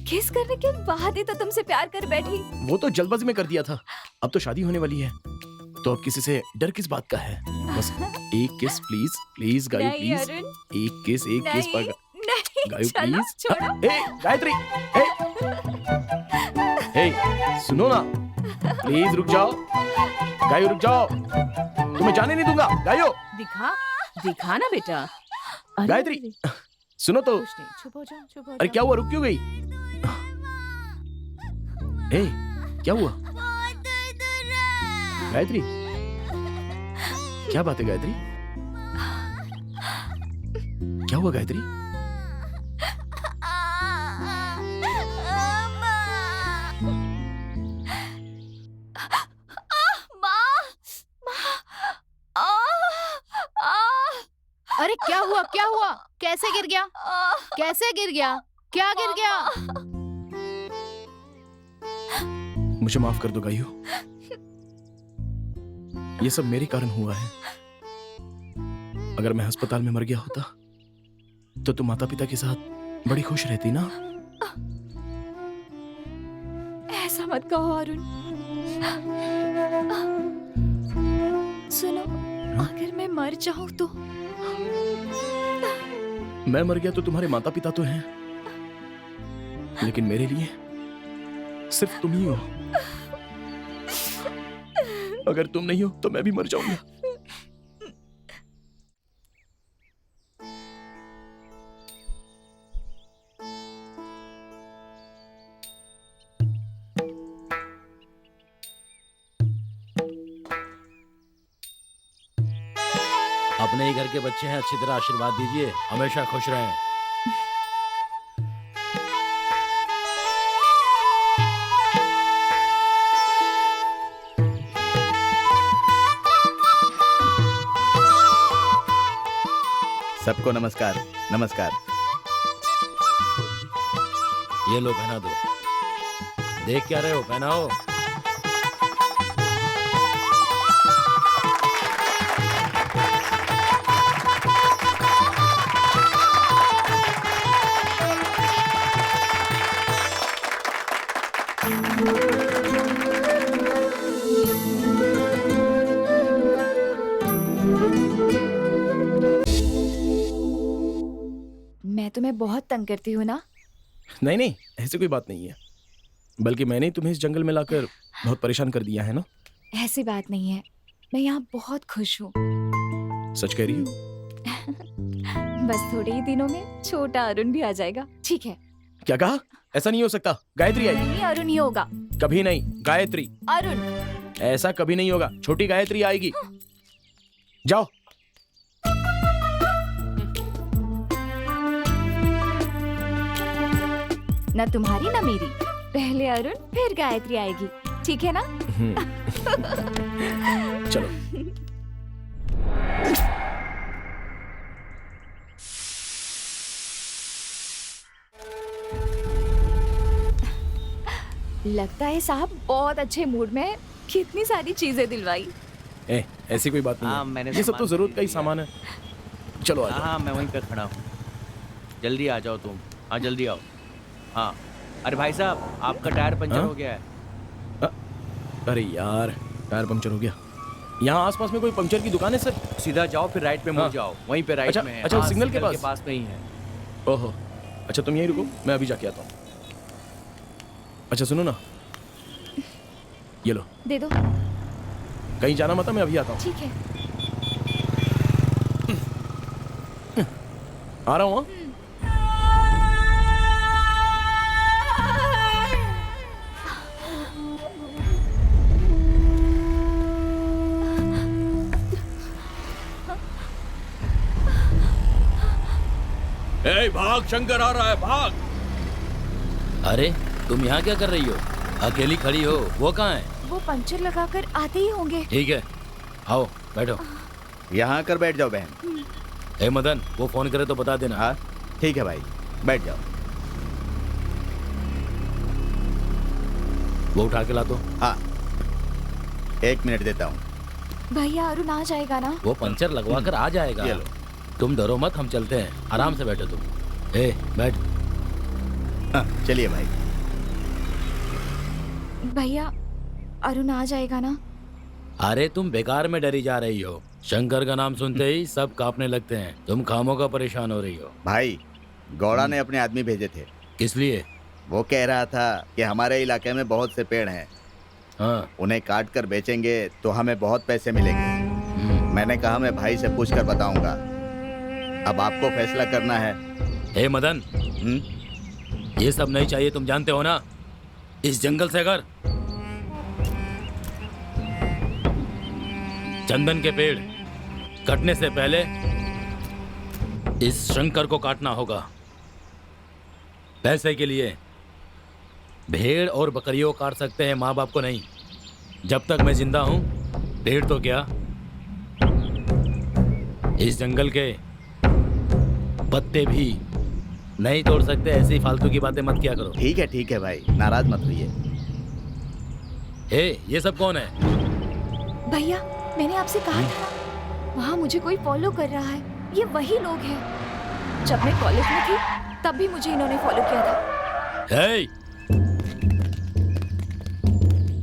किस करने के बाद ही तो तुमसे प्यार कर बैठी। वो तो जल्दबाजी में कर दिया था। अब तो शादी होने वाली है, तो अब किसी से डर किस बात का है? बस एक किस प्लीज, प्लीज गायू प्लीज। एक किस पर गायू प्लीज। छोड़ो। ए गायत्री, ए सुनो ना, प्लीज रुक जाओ। गायू रुक जाओ, तुम्हें जाने नहीं दूंगा। गायू दिखा ना बेटा। गायत्री सुनो तो। चुप हो जाओ, चुप हो अरे क्या हुआ, रुक क्यों गई? ए क्या हुआ गायत्री? क्या बात है गायत्री? क्या हुआ गायत्री? अरे क्या हुआ, क्या हुआ? कैसे गिर गया? कैसे गिर गया? क्या गिर गया? मुझे माफ कर दो गायू, ये सब मेरे कारण हुआ है। अगर मैं अस्पताल में मर गया होता तो तुम माता पिता के साथ बड़ी खुश रहती ना। ऐसा मत कहो अरुण। सुनो, अगर मैं मर जाऊं तो? मैं मर गया तो तुम्हारे माता पिता तो हैं, लेकिन मेरे लिए सिर्फ तुम ही हो। अगर तुम नहीं हो तो मैं भी मर जाऊंगा। अपने ही घर के बच्चे हैं, अच्छी तरह आशीर्वाद दीजिए, हमेशा खुश रहें। सबको नमस्कार। नमस्कार। ये लो पहना दो। देख क्या रहे हो, पहनाओ। मैं तुम्हें बहुत तंग करती हूँ ना? नहीं नहीं, ऐसी कोई बात नहीं है, बल्कि मैंने ही तुम्हें इस जंगल में लाकर बहुत परेशान कर दिया है ना। ऐसी बात नहीं है, मैं यहाँ बहुत खुश हूँ। सच कह रही हो? बस थोड़े ही दिनों में छोटा अरुण भी आ जाएगा। ठीक है? क्या कहा? ऐसा नहीं हो सकता, गायत्री आएगी। नहीं, अरुण ही होगा। कभी नहीं, गायत्री। अरुण। ऐसा कभी नहीं होगा, छोटी गायत्री आएगी। जाओ। न तुम्हारी न मेरी, पहले अरुण फिर गायत्री आएगी, ठीक है ना? चलो। लगता है साहब बहुत अच्छे मूड में है। कितनी सारी चीजें दिलवाई। ऐसी कोई बात नहीं है। मैंने ये सब तो जरूरत का ही सामान है। चलो आ जाओ। हाँ, मैं वहीं पे खड़ा हूँ। जल्दी आ जाओ तुम। हाँ, जल्दी आओ। हाँ, अरे भाई साहब, आपका टायर पंचर हो गया है। अरे यार, टायर पंचर हो गया। यहाँ आसपास में कोई पंचर की दुकान है सर? सीधा जाओ, फिर राइट पे मुड़ जाओ, वहीं पे राइट में है। अच्छा, हाँ, सिग्नल के पास नहीं है। ओहो, अच्छा तुम यहीं रुको, मैं अभी जाके आता हूँ। अच्छा सुनो ना, ये लो। दे दो। कहीं जाना मत, मैं अभी आता हूँ। ठीक है। आ रहा हूँ। भाग, शंकर आ रहा है, भाग। अरे तुम यहाँ क्या कर रही हो? अकेली खड़ी हो, वो कहाँ है? वो पंचर लगाकर आते ही होंगे। ठीक है, आओ बैठो। यहाँ आकर बैठ जाओ बहन। हे मदन, वो फोन करे तो बता देना। हाँ ठीक है भाई, बैठ जाओ। वो उठा के ला दो। हाँ, 1 मिनट देता हूँ। भैया अरुण आ जाएगा ना? वो पंचर लगवा कर आ जाएगा। ये लो। तुम डरो मत, हम चलते हैं। आराम से बैठो तुम। बैठ। चलिए भाई। भैया अरुण आ जाएगा ना? अरे तुम बेकार में डरी जा रही हो। शंकर का नाम सुनते ही सब कांपने लगते हैं। तुम खामों का परेशान हो रही हो। भाई, गौड़ा ने अपने आदमी भेजे थे। किस लिए? वो कह रहा था कि हमारे इलाके में बहुत से पेड़ हैं। हाँ। उन्हें काट कर बेचेंगे तो हमें बहुत पैसे मिलेंगे। मैंने कहा मैं भाई से पूछ कर बताऊंगा। अब आपको फैसला करना है। हे मदन, ये सब नहीं चाहिए, तुम जानते हो ना। इस जंगल से अगर चंदन के पेड़ कटने से पहले इस शंकर को काटना होगा। पैसे के लिए भेड़ और बकरियों काट सकते हैं, माँ बाप को नहीं। जब तक मैं जिंदा हूं, भेड़ तो क्या, इस जंगल के पत्ते भी नहीं तोड़ सकते। ऐसी फालतू की बातें मत किया करो। ठीक है भाई, नाराज मत होइए। ये सब कौन है? भैया मैंने आपसे कहा था, वहाँ मुझे कोई फॉलो कर रहा है। ये वही लोग हैं। जब मैं कॉलेज में थी तब भी मुझे इन्होंने फॉलो किया था।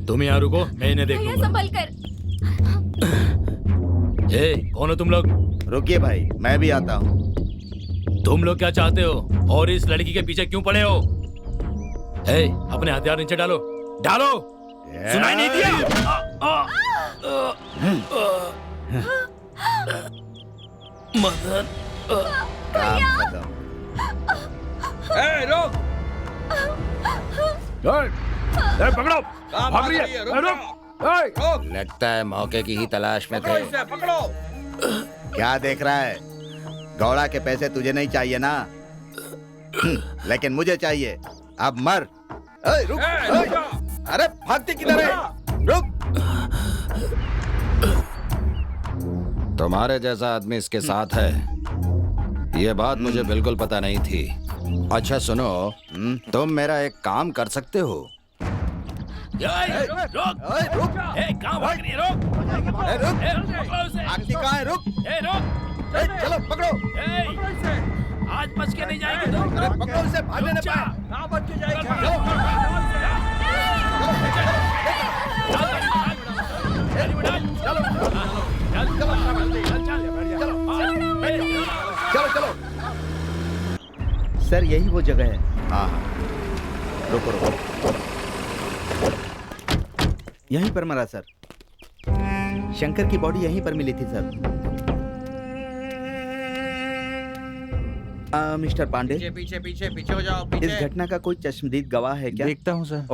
तुम यहाँ रुको, मैं इन्हें देख लूंगा। संभल कर। कौन हो तुम लोग? रुकिए भाई, मैं भी आता हूँ। तुम लोग क्या चाहते हो और इस लड़की के पीछे क्यों पड़े हो? अपने हथियार नीचे डालो, डालो। सुनाई नहीं दिया? मदन, रोक। पकड़ो, भाग रही है। लगता है मौके की ही तलाश में थे। पकड़ो। क्या देख रहा है? गौड़ा के पैसे तुझे नहीं चाहिए ना? लेकिन मुझे चाहिए। अब मर। रुक। अरे भागती किधर है? रुक। तुम्हारे जैसा आदमी इसके साथ है, ये बात मुझे बिल्कुल पता नहीं थी। अच्छा सुनो, तुम मेरा एक काम कर सकते हो? रुक। कहाँ भाग रही है? कहाँ है? रुक। चलो पकड़ो। आज बच के नहीं जाएगी तो। पकड़ो उसे, भागने न पाए। कहाँ बच के जाएगी? चलो। सर यही वो जगह है। हाँ। रुको। यहीं पर मरा सर। शंकर की बॉडी यहीं पर मिली थी सर। मिस्टर पांडे, पीछे हो जाओ। इस घटना का कोई चश्मदीद गवाह है क्या? देखता हूँ सर।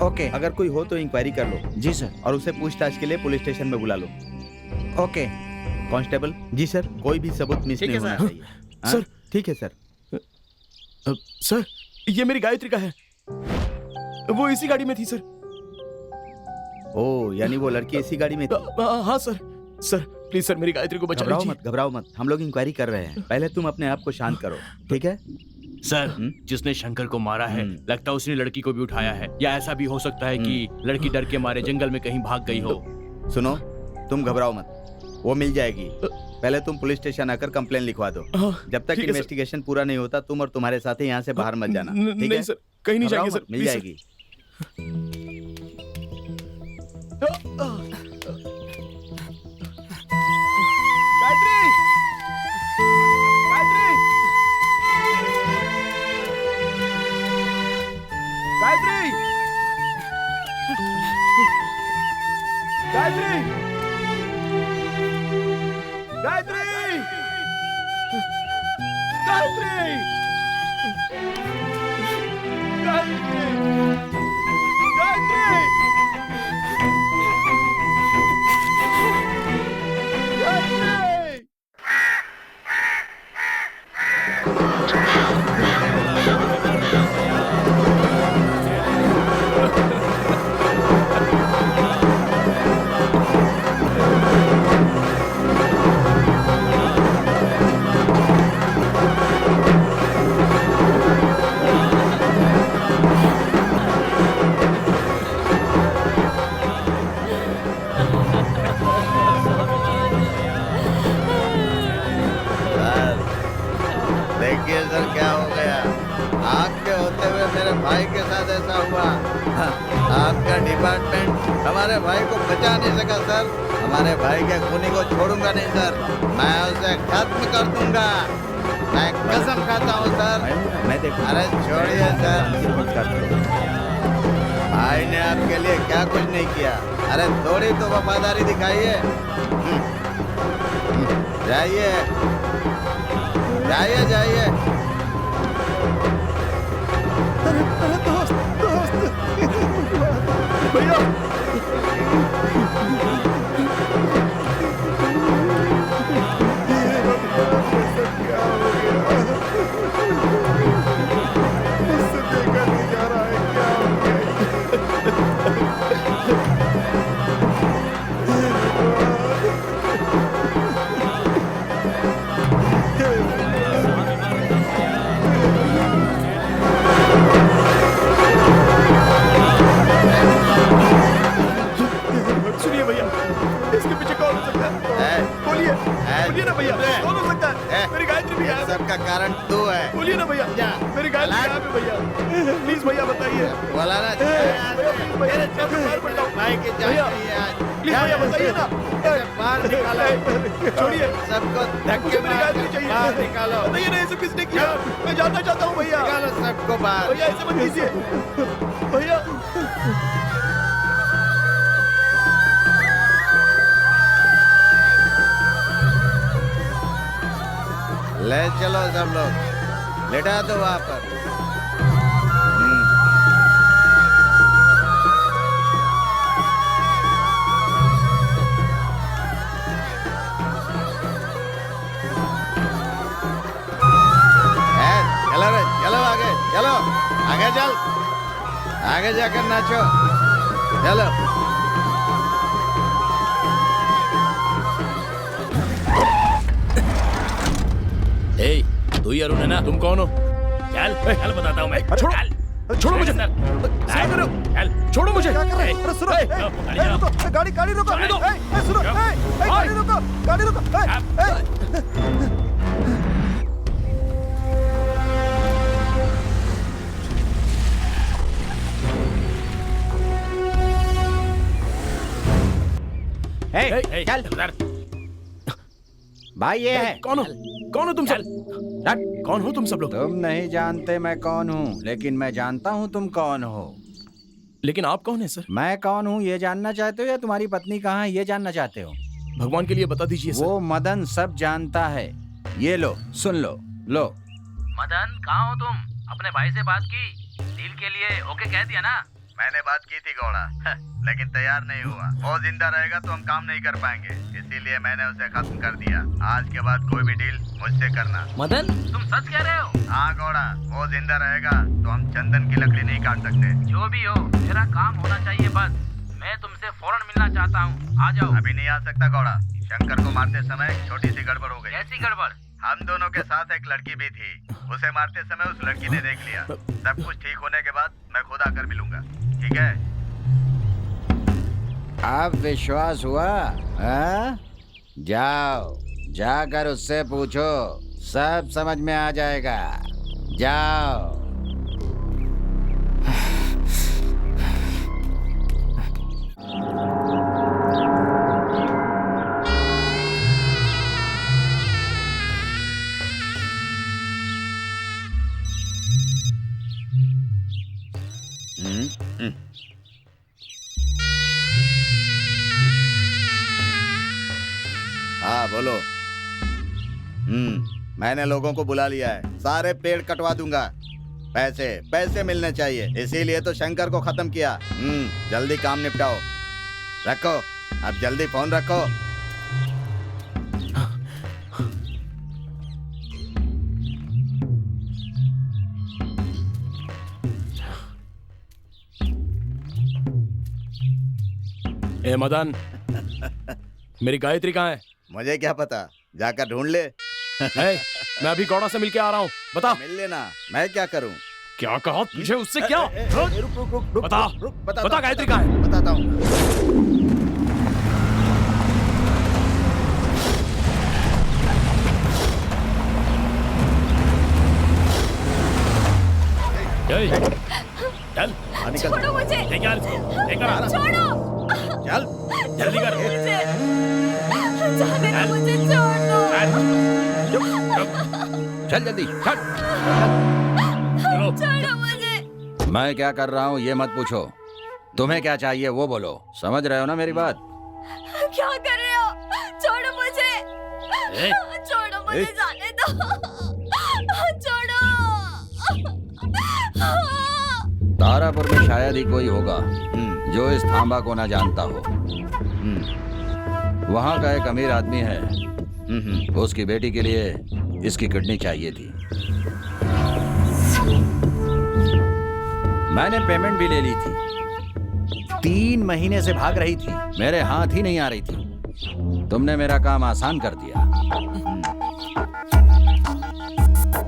ओके। अगर कोई हो तो इंक्वायरी कर लो। जी सर। और उसे पूछताछ के लिए पुलिस स्टेशन में बुला लो। ओके। कांस्टेबल। जी सर। कोई भी सबूत मिस नहीं होना चाहिए। सर। ठीक है सर। सर ये मेरी गायत्री का है, वो इसी गाड़ी में थी सर। ओ, यानी वो लड़की इसी गाड़ी में थी? हाँ सर। सर प्लीज सर मेरी गायत्री को बचा लीजिए। घबराओ मत। हम लोग इंक्वायरी कर रहे हैं। पहले तुम अपने आप को शांत करो, ठीक है? सर जिसने शंकर को मारा है लगता है उसने लड़की को भी उठाया है, या ऐसा भी हो सकता है कि लड़की डर के मारे जंगल में कहीं भाग गई हो। सुनो, तुम घबराओ मत, वो मिल जाएगी। पहले तुम पुलिस स्टेशन आकर कंप्लेन लिखवा दो। जब तक इन्वेस्टिगेशन पूरा नहीं होता तुम और तुम्हारे साथी यहाँ से बाहर मत जाना, ठीक है? सर कहीं नहीं जाएंगे सर। मिल जाएगी। देखिए सर क्या हो गया। आपके होते हुए मेरे भाई के साथ ऐसा हुआ। आपका डिपार्टमेंट हमारे भाई को बचा नहीं सका सर। हमारे भाई के खूनी को छोड़ूंगा नहीं सर, मैं उसे खत्म कर दूंगा। मैं कसम खाता हूँ सर। अरे छोड़िए सर, भाई ने आपके लिए क्या कुछ नहीं किया। अरे थोड़ी तो वफादारी दिखाइए। जाइए जाइए जाइए। अरे दोस्त भैया। क्या हो गया? मुझसे देखा नहीं जा रहा है, क्या हो गया? सुनिए भैया, इसके पीछे कौन हो सकता है? बोलिए ना भैया, कौन हो सकता है? मेरी गायत्री भी है। सबका कारण तू है। बोलिए ना भैया, मेरी गायत्री यहाँ पे भैया। प्लीज भैया बताइए। बोला ना भाई की भैया, प्लीज भैया बताइए ना। बाहर निकालो, छोड़िए सबको मुझे मेरी गायत्री चाहिए। बाहर निकालो। बताइए ना ऐसे किसने किया? मैं जानना चाहता हूँ भैया। निकालो सबको बाहर। भैया ऐसे मत कीजिए भैया। ले चलो सब लोग, लेटा दो वहां पर। चलो आगे चल, आगे जाकर नाचो, चलो। ए, तू ही अरुण है ना? तुम कौन हो? चल चल बताता हूँ मैं। छोड़ो मुझे। क्या कर रहे हो? छोड़ो मुझे। क्या कर रहे हो? अरे सुनो, रुको, गाड़ी गाड़ी रुको, सुनो, गाड़ी रुको, गाड़ी रुको, चल भाई, ये है। कौन हो तुम सब? कौन हो तुम सब लोग? तुम नहीं जानते मैं कौन हूँ, लेकिन मैं जानता हूँ तुम कौन हो। लेकिन आप कौन है सर? मैं कौन हूँ ये जानना चाहते हो या तुम्हारी पत्नी कहाँ है ये जानना चाहते हो? भगवान के लिए बता दीजिए सर। वो मदन सब जानता है। ये लो, सुन लो। मदन, कहाँ हो तुम? अपने भाई से बात की? डील के लिए ओके कह दिया ना? मैंने बात की थी गौड़ा, लेकिन तैयार नहीं हुआ। वो जिंदा रहेगा तो हम काम नहीं कर पाएंगे, इसीलिए मैंने उसे खत्म कर दिया। आज के बाद कोई भी डील मुझसे करना। मदन, तुम सच कह रहे हो? हाँ गौड़ा, वो जिंदा रहेगा तो हम चंदन की लकड़ी नहीं काट सकते। जो भी हो, मेरा काम होना चाहिए बस। मैं तुमसे फौरन मिलना चाहता हूँ, आ जाओ। अभी नहीं आ सकता गौड़ा, शंकर को मारते समय एक छोटी सी गड़बड़ हो गई। कैसी गड़बड़? हम दोनों के साथ एक लड़की भी थी, उसे मारते समय उस लड़की ने देख लिया। सब कुछ ठीक होने के बाद मैं खुद आकर मिलूंगा, ठीक है? अब विश्वास हुआ? जाओ, जाकर उससे पूछो, सब समझ में आ जाएगा। जाओ। हाँ बोलो। मैंने लोगों को बुला लिया है, सारे पेड़ कटवा दूंगा। पैसे मिलने चाहिए, इसीलिए तो शंकर को खत्म किया। जल्दी काम निपटाओ। रखो, अब जल्दी फोन रखो। ए मदन, मेरी गायत्री कहाँ है? मुझे क्या पता, जाकर ढूंढ ले। मैं अभी गौड़ा से मिलके आ रहा हूँ, बता। मिल लेना, मैं क्या करूँ? क्या कहा तुझे उससे? क्या? रुक, बता गायत्री कहाँ है? बताता हूँ। चल, छोड़ो मुझे। छोड़ो। चल, जल्दी कर। जाने दो मुझे, छोड़ दो। चल जल्दी, छोड़ो मुझे। मैं क्या कर रहा हूँ ये मत पूछो, तुम्हें क्या चाहिए वो बोलो। समझ रहे हो ना मेरी बात? क्या कर रहे हो? छोड़ो मुझे, छोड़ो मुझे, जाने दो। छोड़ो। तारापुर में शायद ही कोई होगा जो इस थांबा को ना जानता हो। वहाँ का एक अमीर आदमी है, उसकी बेटी के लिए इसकी किडनी चाहिए थी। मैंने पेमेंट भी ले ली थी। 3 महीने से भाग रही थी, मेरे हाथ ही नहीं आ रही थी। तुमने मेरा काम आसान कर दिया।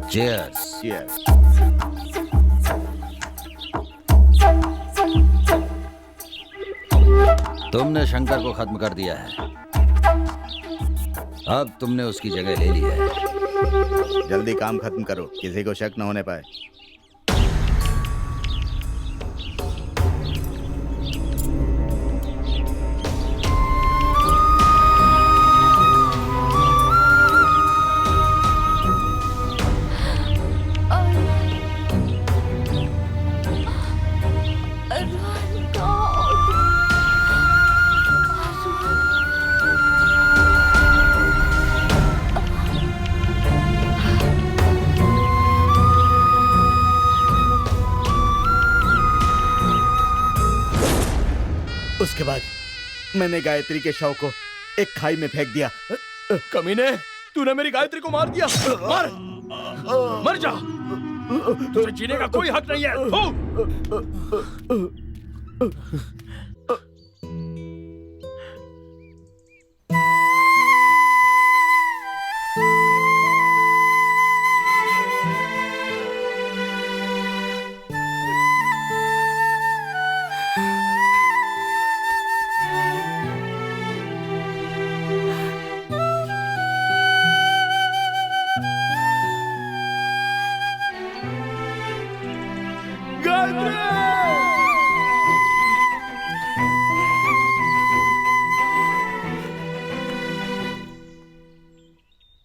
चीयर्स। तुमने शंकर को खत्म कर दिया है, अब तुमने उसकी जगह ले ली है। जल्दी काम खत्म करो, किसी को शक न होने पाए। उसके बाद मैंने गायत्री के शव को एक खाई में फेंक दिया। कमीने, तूने मेरी गायत्री को मार दिया। मर जा। तुझे जीने का कोई हक नहीं है।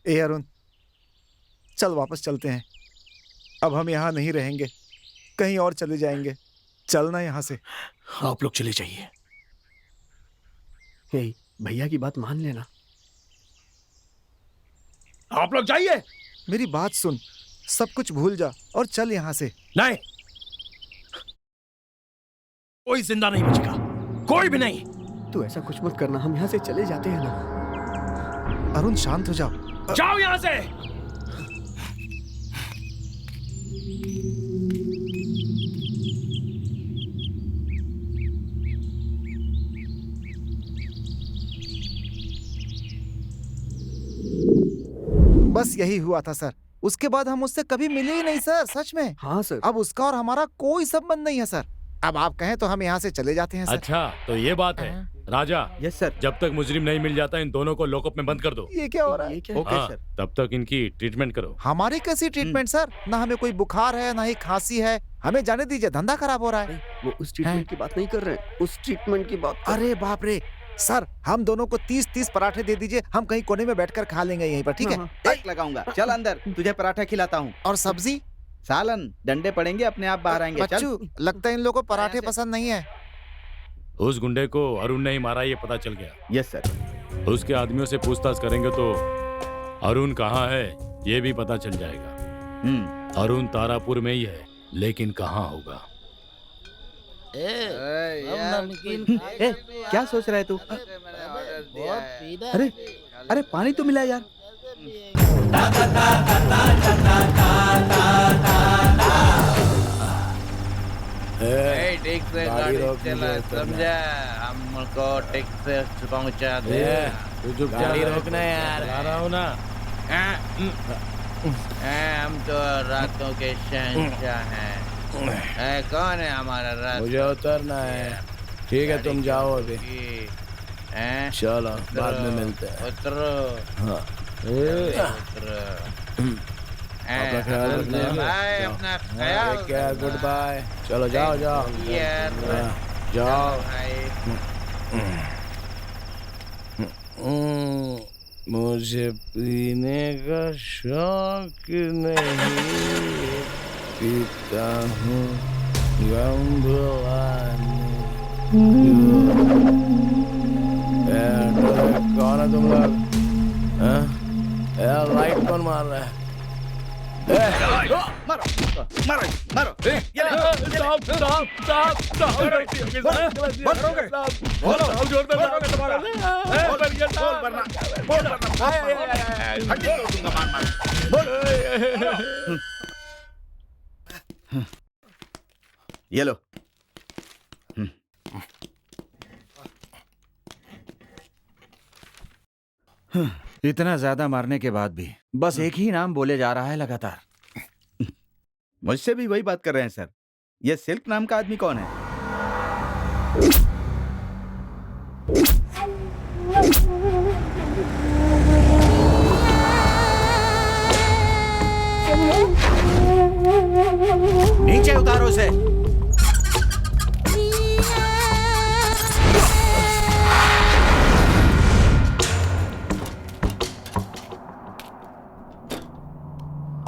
ए अरुण, चल वापस चलते हैं। अब हम यहाँ नहीं रहेंगे, कहीं और चले जाएंगे। चलना यहाँ से। आप लोग चले जाइए। हे, भैया की बात मान लेना। आप लोग जाइए। मेरी बात सुन, सब कुछ भूल जा और चल यहाँ से। नहीं, कोई जिंदा नहीं बचेगा, कोई भी नहीं। तू ऐसा कुछ मत करना, हम यहाँ से चले जाते हैं ना। अरुण शांत हो जाओ। जाओ यहाँ से। बस यही हुआ था सर। उसके बाद हम उससे कभी मिले ही नहीं सर, सच में। हाँ सर। अब उसका और हमारा कोई संबंध नहीं है सर। अब आप कहें तो हम यहाँ से चले जाते हैं सर। अच्छा, तो ये बात है। राजा। Yes sir. जब तक मुजरिम नहीं मिल जाता इन दोनों को लॉकअप में बंद कर दो। ये क्या हो रहा है? Okay sir. तब तक इनकी ट्रीटमेंट करो। हमारी कैसी ट्रीटमेंट सर? ना हमें कोई बुखार है, ना ही खांसी है। हमें जाने दीजिए, धंधा खराब हो रहा है। वो उस ट्रीटमेंट की बात नहीं कर रहे, उस ट्रीटमेंट की बात। अरे बाप रे सर, हम दोनों को 30-30 पराठे दे दीजिए, हम कहीं कोने में बैठकर खा लेंगे यहीं पर, ठीक है? एक लगाऊंगा। चल अंदर, तुझे पराठा खिलाता हूँ। और सब्जी? सालन, डंडे पड़ेंगे, अपने आप बाहर आएंगे। बच्चू, लगता है इन लोगों को पराठे पसंद नहीं है। उस गुंडे को अरुण ने ही मारा, ये पता चल गया। Yes sir. उसके आदमियों से पूछताछ करेंगे तो अरुण कहाँ है ये भी पता चल जाएगा। अरुण तारापुर में ही है, लेकिन कहाँ होगा? क्या सोच रहा है तू? अरे अरे पानी तो मिला यार। ठीक से गाड़ी चला, समझा? हमको ठीक से पहुंचा दे। तू गाड़ी रोकना यार। आ रहा हूँ ना। हम तो रातों के शहंशाह हैं। कौन है हमारा रात? मुझे उतरना है। ठीक है, तुम जाओ अभी। चलो, बाद में मिलते हैं। उतरो। हाँ। उतरो। अपना ख्याल रखना। बाय, अपना ख्याल। क्या, गुड बाय। चलो जाओ जाओ जाओ। मुझे पीने का शौक नहीं, पीता हूँ गम भुलाने। कौन है तुम लोग? लाइट कौन मार रहा है? मारो मारो मारो। ये लो। इतना ज्यादा मारने के बाद भी बस एक ही नाम बोले जा रहा है लगातार। मुझसे भी वही बात कर रहे हैं सर। ये सिल्क नाम का आदमी कौन है? नीचे उतारो उसे।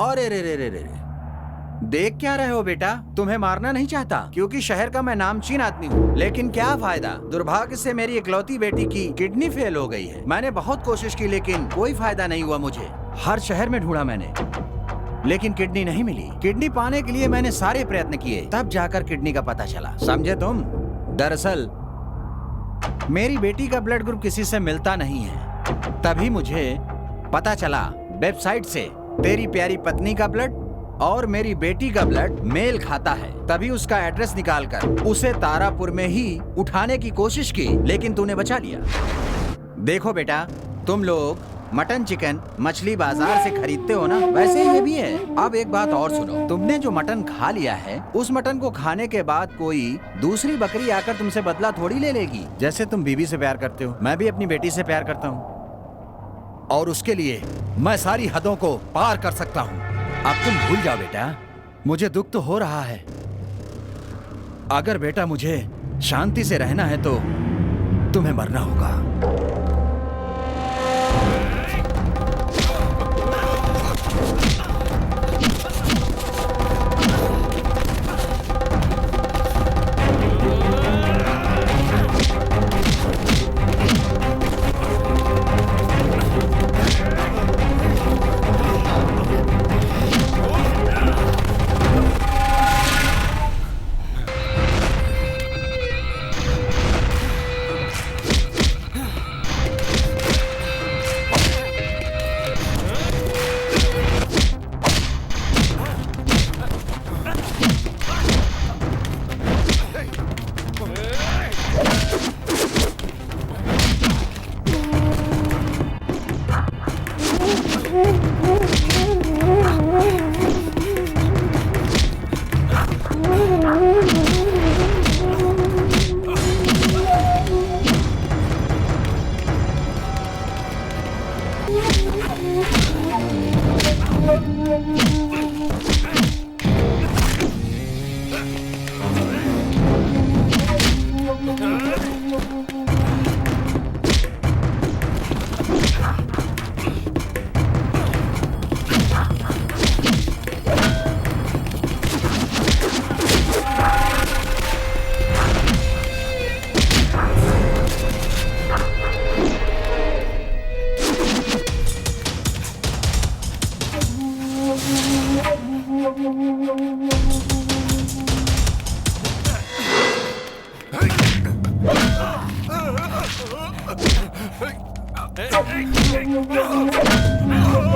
अरे रे रे रे रे, देख क्या रहे हो बेटा? तुम्हें मारना नहीं चाहता क्योंकि शहर का मैं नामचीन आदमी हूँ, लेकिन क्या फायदा? दुर्भाग्य से मेरी इकलौती बेटी की किडनी फेल हो गई है। मैंने बहुत कोशिश की लेकिन कोई फायदा नहीं हुआ। मुझे हर शहर में ढूंढा मैंने, लेकिन किडनी नहीं मिली। किडनी पाने के लिए मैंने सारे प्रयत्न किए, तब जाकर किडनी का पता चला। समझे तुम? दरअसल मेरी बेटी का ब्लड ग्रुप किसी से मिलता नहीं है। तभी मुझे पता चला वेबसाइट से तेरी प्यारी पत्नी का ब्लड और मेरी बेटी का ब्लड मेल खाता है, तभी उसका एड्रेस निकालकर उसे तारापुर में ही उठाने की कोशिश की, लेकिन तूने बचा लिया। देखो बेटा, तुम लोग मटन चिकन मछली बाजार से खरीदते हो ना, वैसे ही ये भी है। अब एक बात और सुनो, तुमने जो मटन खा लिया है, उस मटन को खाने के बाद कोई दूसरी बकरी आकर तुमसे बदला थोड़ी ले लेगी। जैसे तुम बीवी से प्यार करते हो, मैं भी अपनी बेटी से प्यार करता हूँ, और उसके लिए मैं सारी हदों को पार कर सकता हूँ। अब तुम भूल जाओ बेटा, मुझे दुख तो हो रहा है। अगर बेटा मुझे शांति से रहना है तो तुम्हें मरना होगा।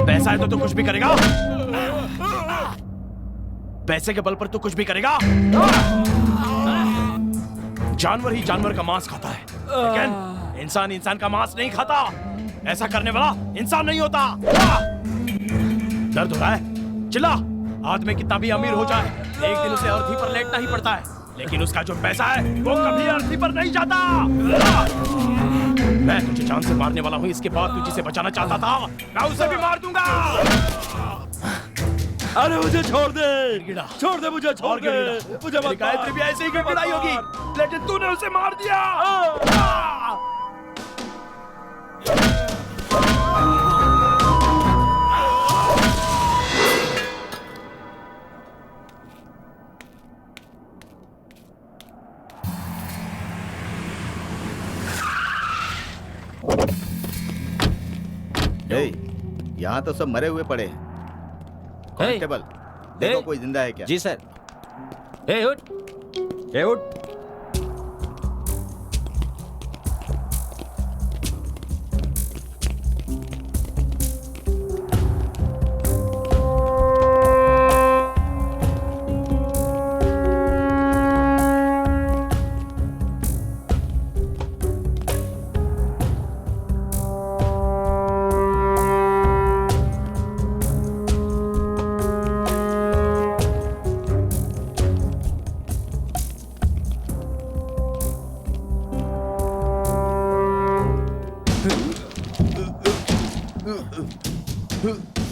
पैसा है तो तू कुछ भी करेगा? पैसे के बल पर तू कुछ भी करेगा? जानवर ही जानवर का मांस खाता है, लेकिन इंसान इंसान का मांस नहीं खाता। ऐसा करने वाला इंसान नहीं होता। दर्द हो रहा है? चिल्ला। आदमी कितना भी अमीर हो जाए, एक दिन उसे अर्थी पर लेटना ही पड़ता है, लेकिन उसका जो पैसा है वो कभी अर्थी पर नहीं जाता। मैं तुझे जान से मारने वाला हूँ, इसके बाद तू जिसे बचाना चाहता था मैं उसे भी मार दूंगा। अरे मुझे छोड़ दे, छोड़ दे, मुझे छोड़ दे, मुझे मत गायत्री भी ऐसे ही गिड़गिड़ाई होगी, लेकिन तूने उसे मार दिया। यहाँ तो सब मरे हुए पड़े हैं। कांस्टेबल, देखो कोई जिंदा है क्या? जी सर। उठ।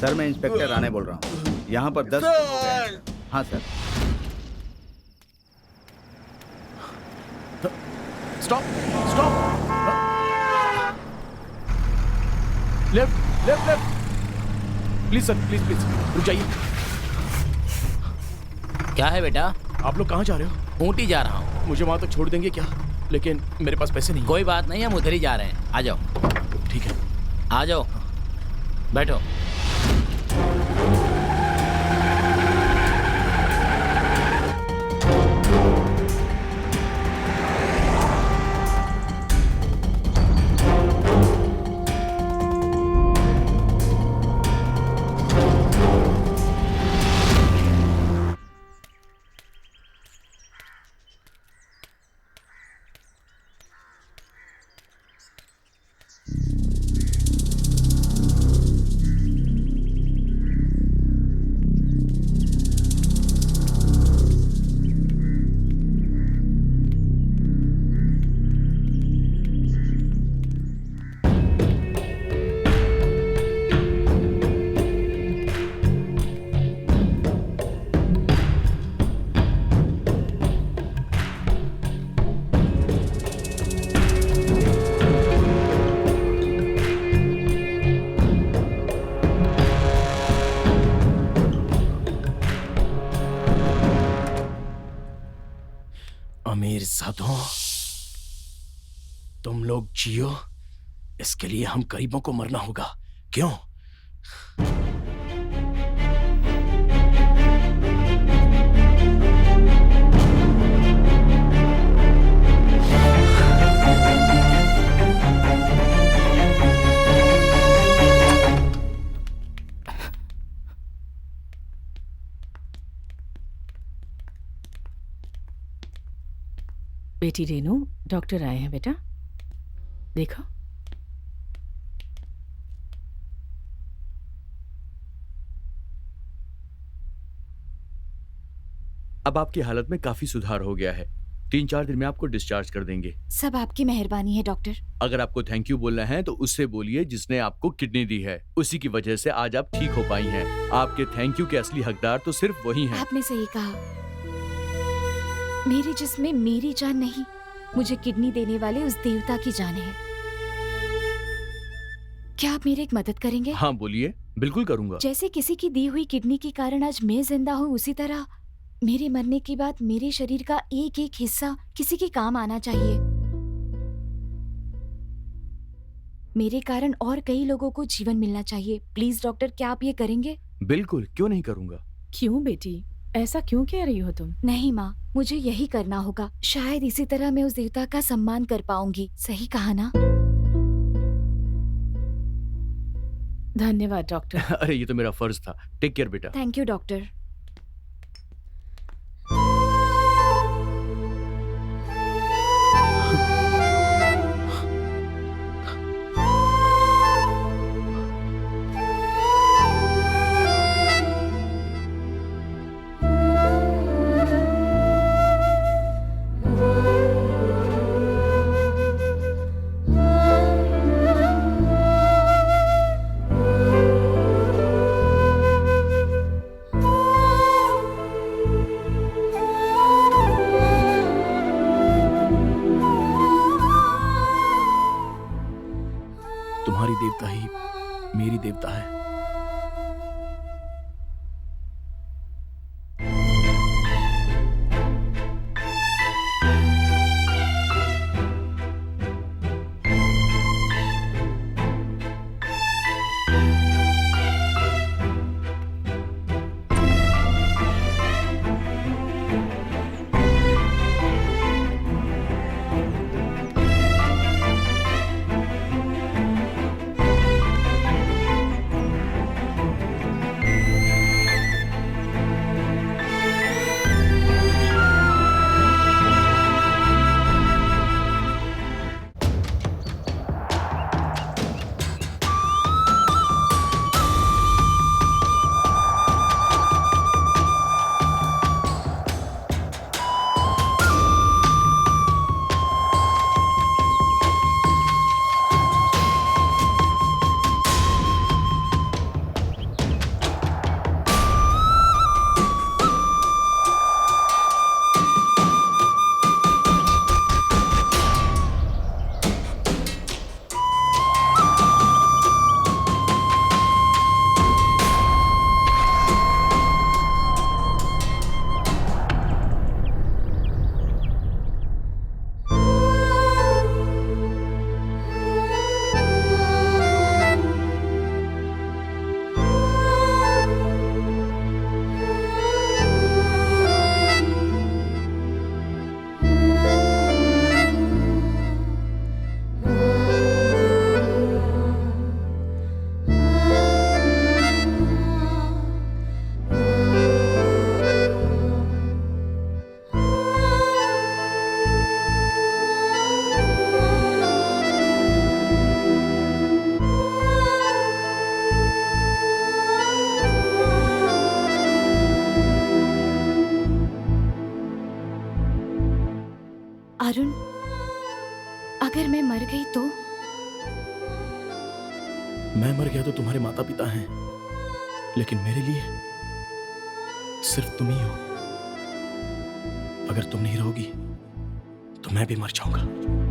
सर, मैं इंस्पेक्टर राणे बोल रहा हूँ। यहाँ पर 10 हाँ sir. Stop, stop. Left, left, left. Please sir, please please रुक जाइए। क्या है बेटा? आप लोग कहाँ जा रहे हो? ऊटी जा रहा हूँ। मुझे वहां तक छोड़ देंगे क्या? लेकिन मेरे पास पैसे नहीं। कोई बात नहीं, हम उधर ही जा रहे हैं। आ जाओ। ठीक है, आ जाओ, बैठो। अमीर ज़ादों, तुम लोग जियो, इसके लिए हम गरीबों को मरना होगा। क्यों? बेटी रेनू, डॉक्टर आए हैं बेटा, देखो। अब आपकी हालत में काफी सुधार हो गया है। 3-4 दिन में आपको डिस्चार्ज कर देंगे। सब आपकी मेहरबानी है डॉक्टर। अगर आपको थैंक यू बोलना है तो उससे बोलिए जिसने आपको किडनी दी है। उसी की वजह से आज आप ठीक हो पाई हैं। आपके थैंक यू के असली हकदार तो सिर्फ वही हैं। आपने सही कहा, मेरे जिस्म में मेरी जान नहीं, मुझे किडनी देने वाले उस देवता की जान है। क्या आप मेरी एक मदद करेंगे? हाँ बोलिए, बिल्कुल करूंगा। जैसे किसी की दी हुई किडनी के कारण आज मैं जिंदा हूँ, उसी तरह मेरे मरने के बाद मेरे शरीर का एक एक हिस्सा किसी के काम आना चाहिए। मेरे कारण और कई लोगों को जीवन मिलना चाहिए। प्लीज डॉक्टर, क्या आप ये करेंगे? बिल्कुल, क्यों नहीं करूंगा। क्यों बेटी, ऐसा क्यों कह रही हो तुम? नहीं माँ, मुझे यही करना होगा। शायद इसी तरह मैं उस देवता का सम्मान कर पाऊंगी। सही कहा ना? धन्यवाद डॉक्टर। अरे ये तो मेरा फर्ज था। टेक केयर बेटा। Thank you doctor. तुम्हारी देवता ही मेरी देवता है। अरुण, अगर मैं मर गई तो? मैं मर गया तो तुम्हारे माता पिता हैं, लेकिन मेरे लिए सिर्फ तुम ही हो। अगर तुम नहीं रहोगी तो मैं भी मर जाऊंगा।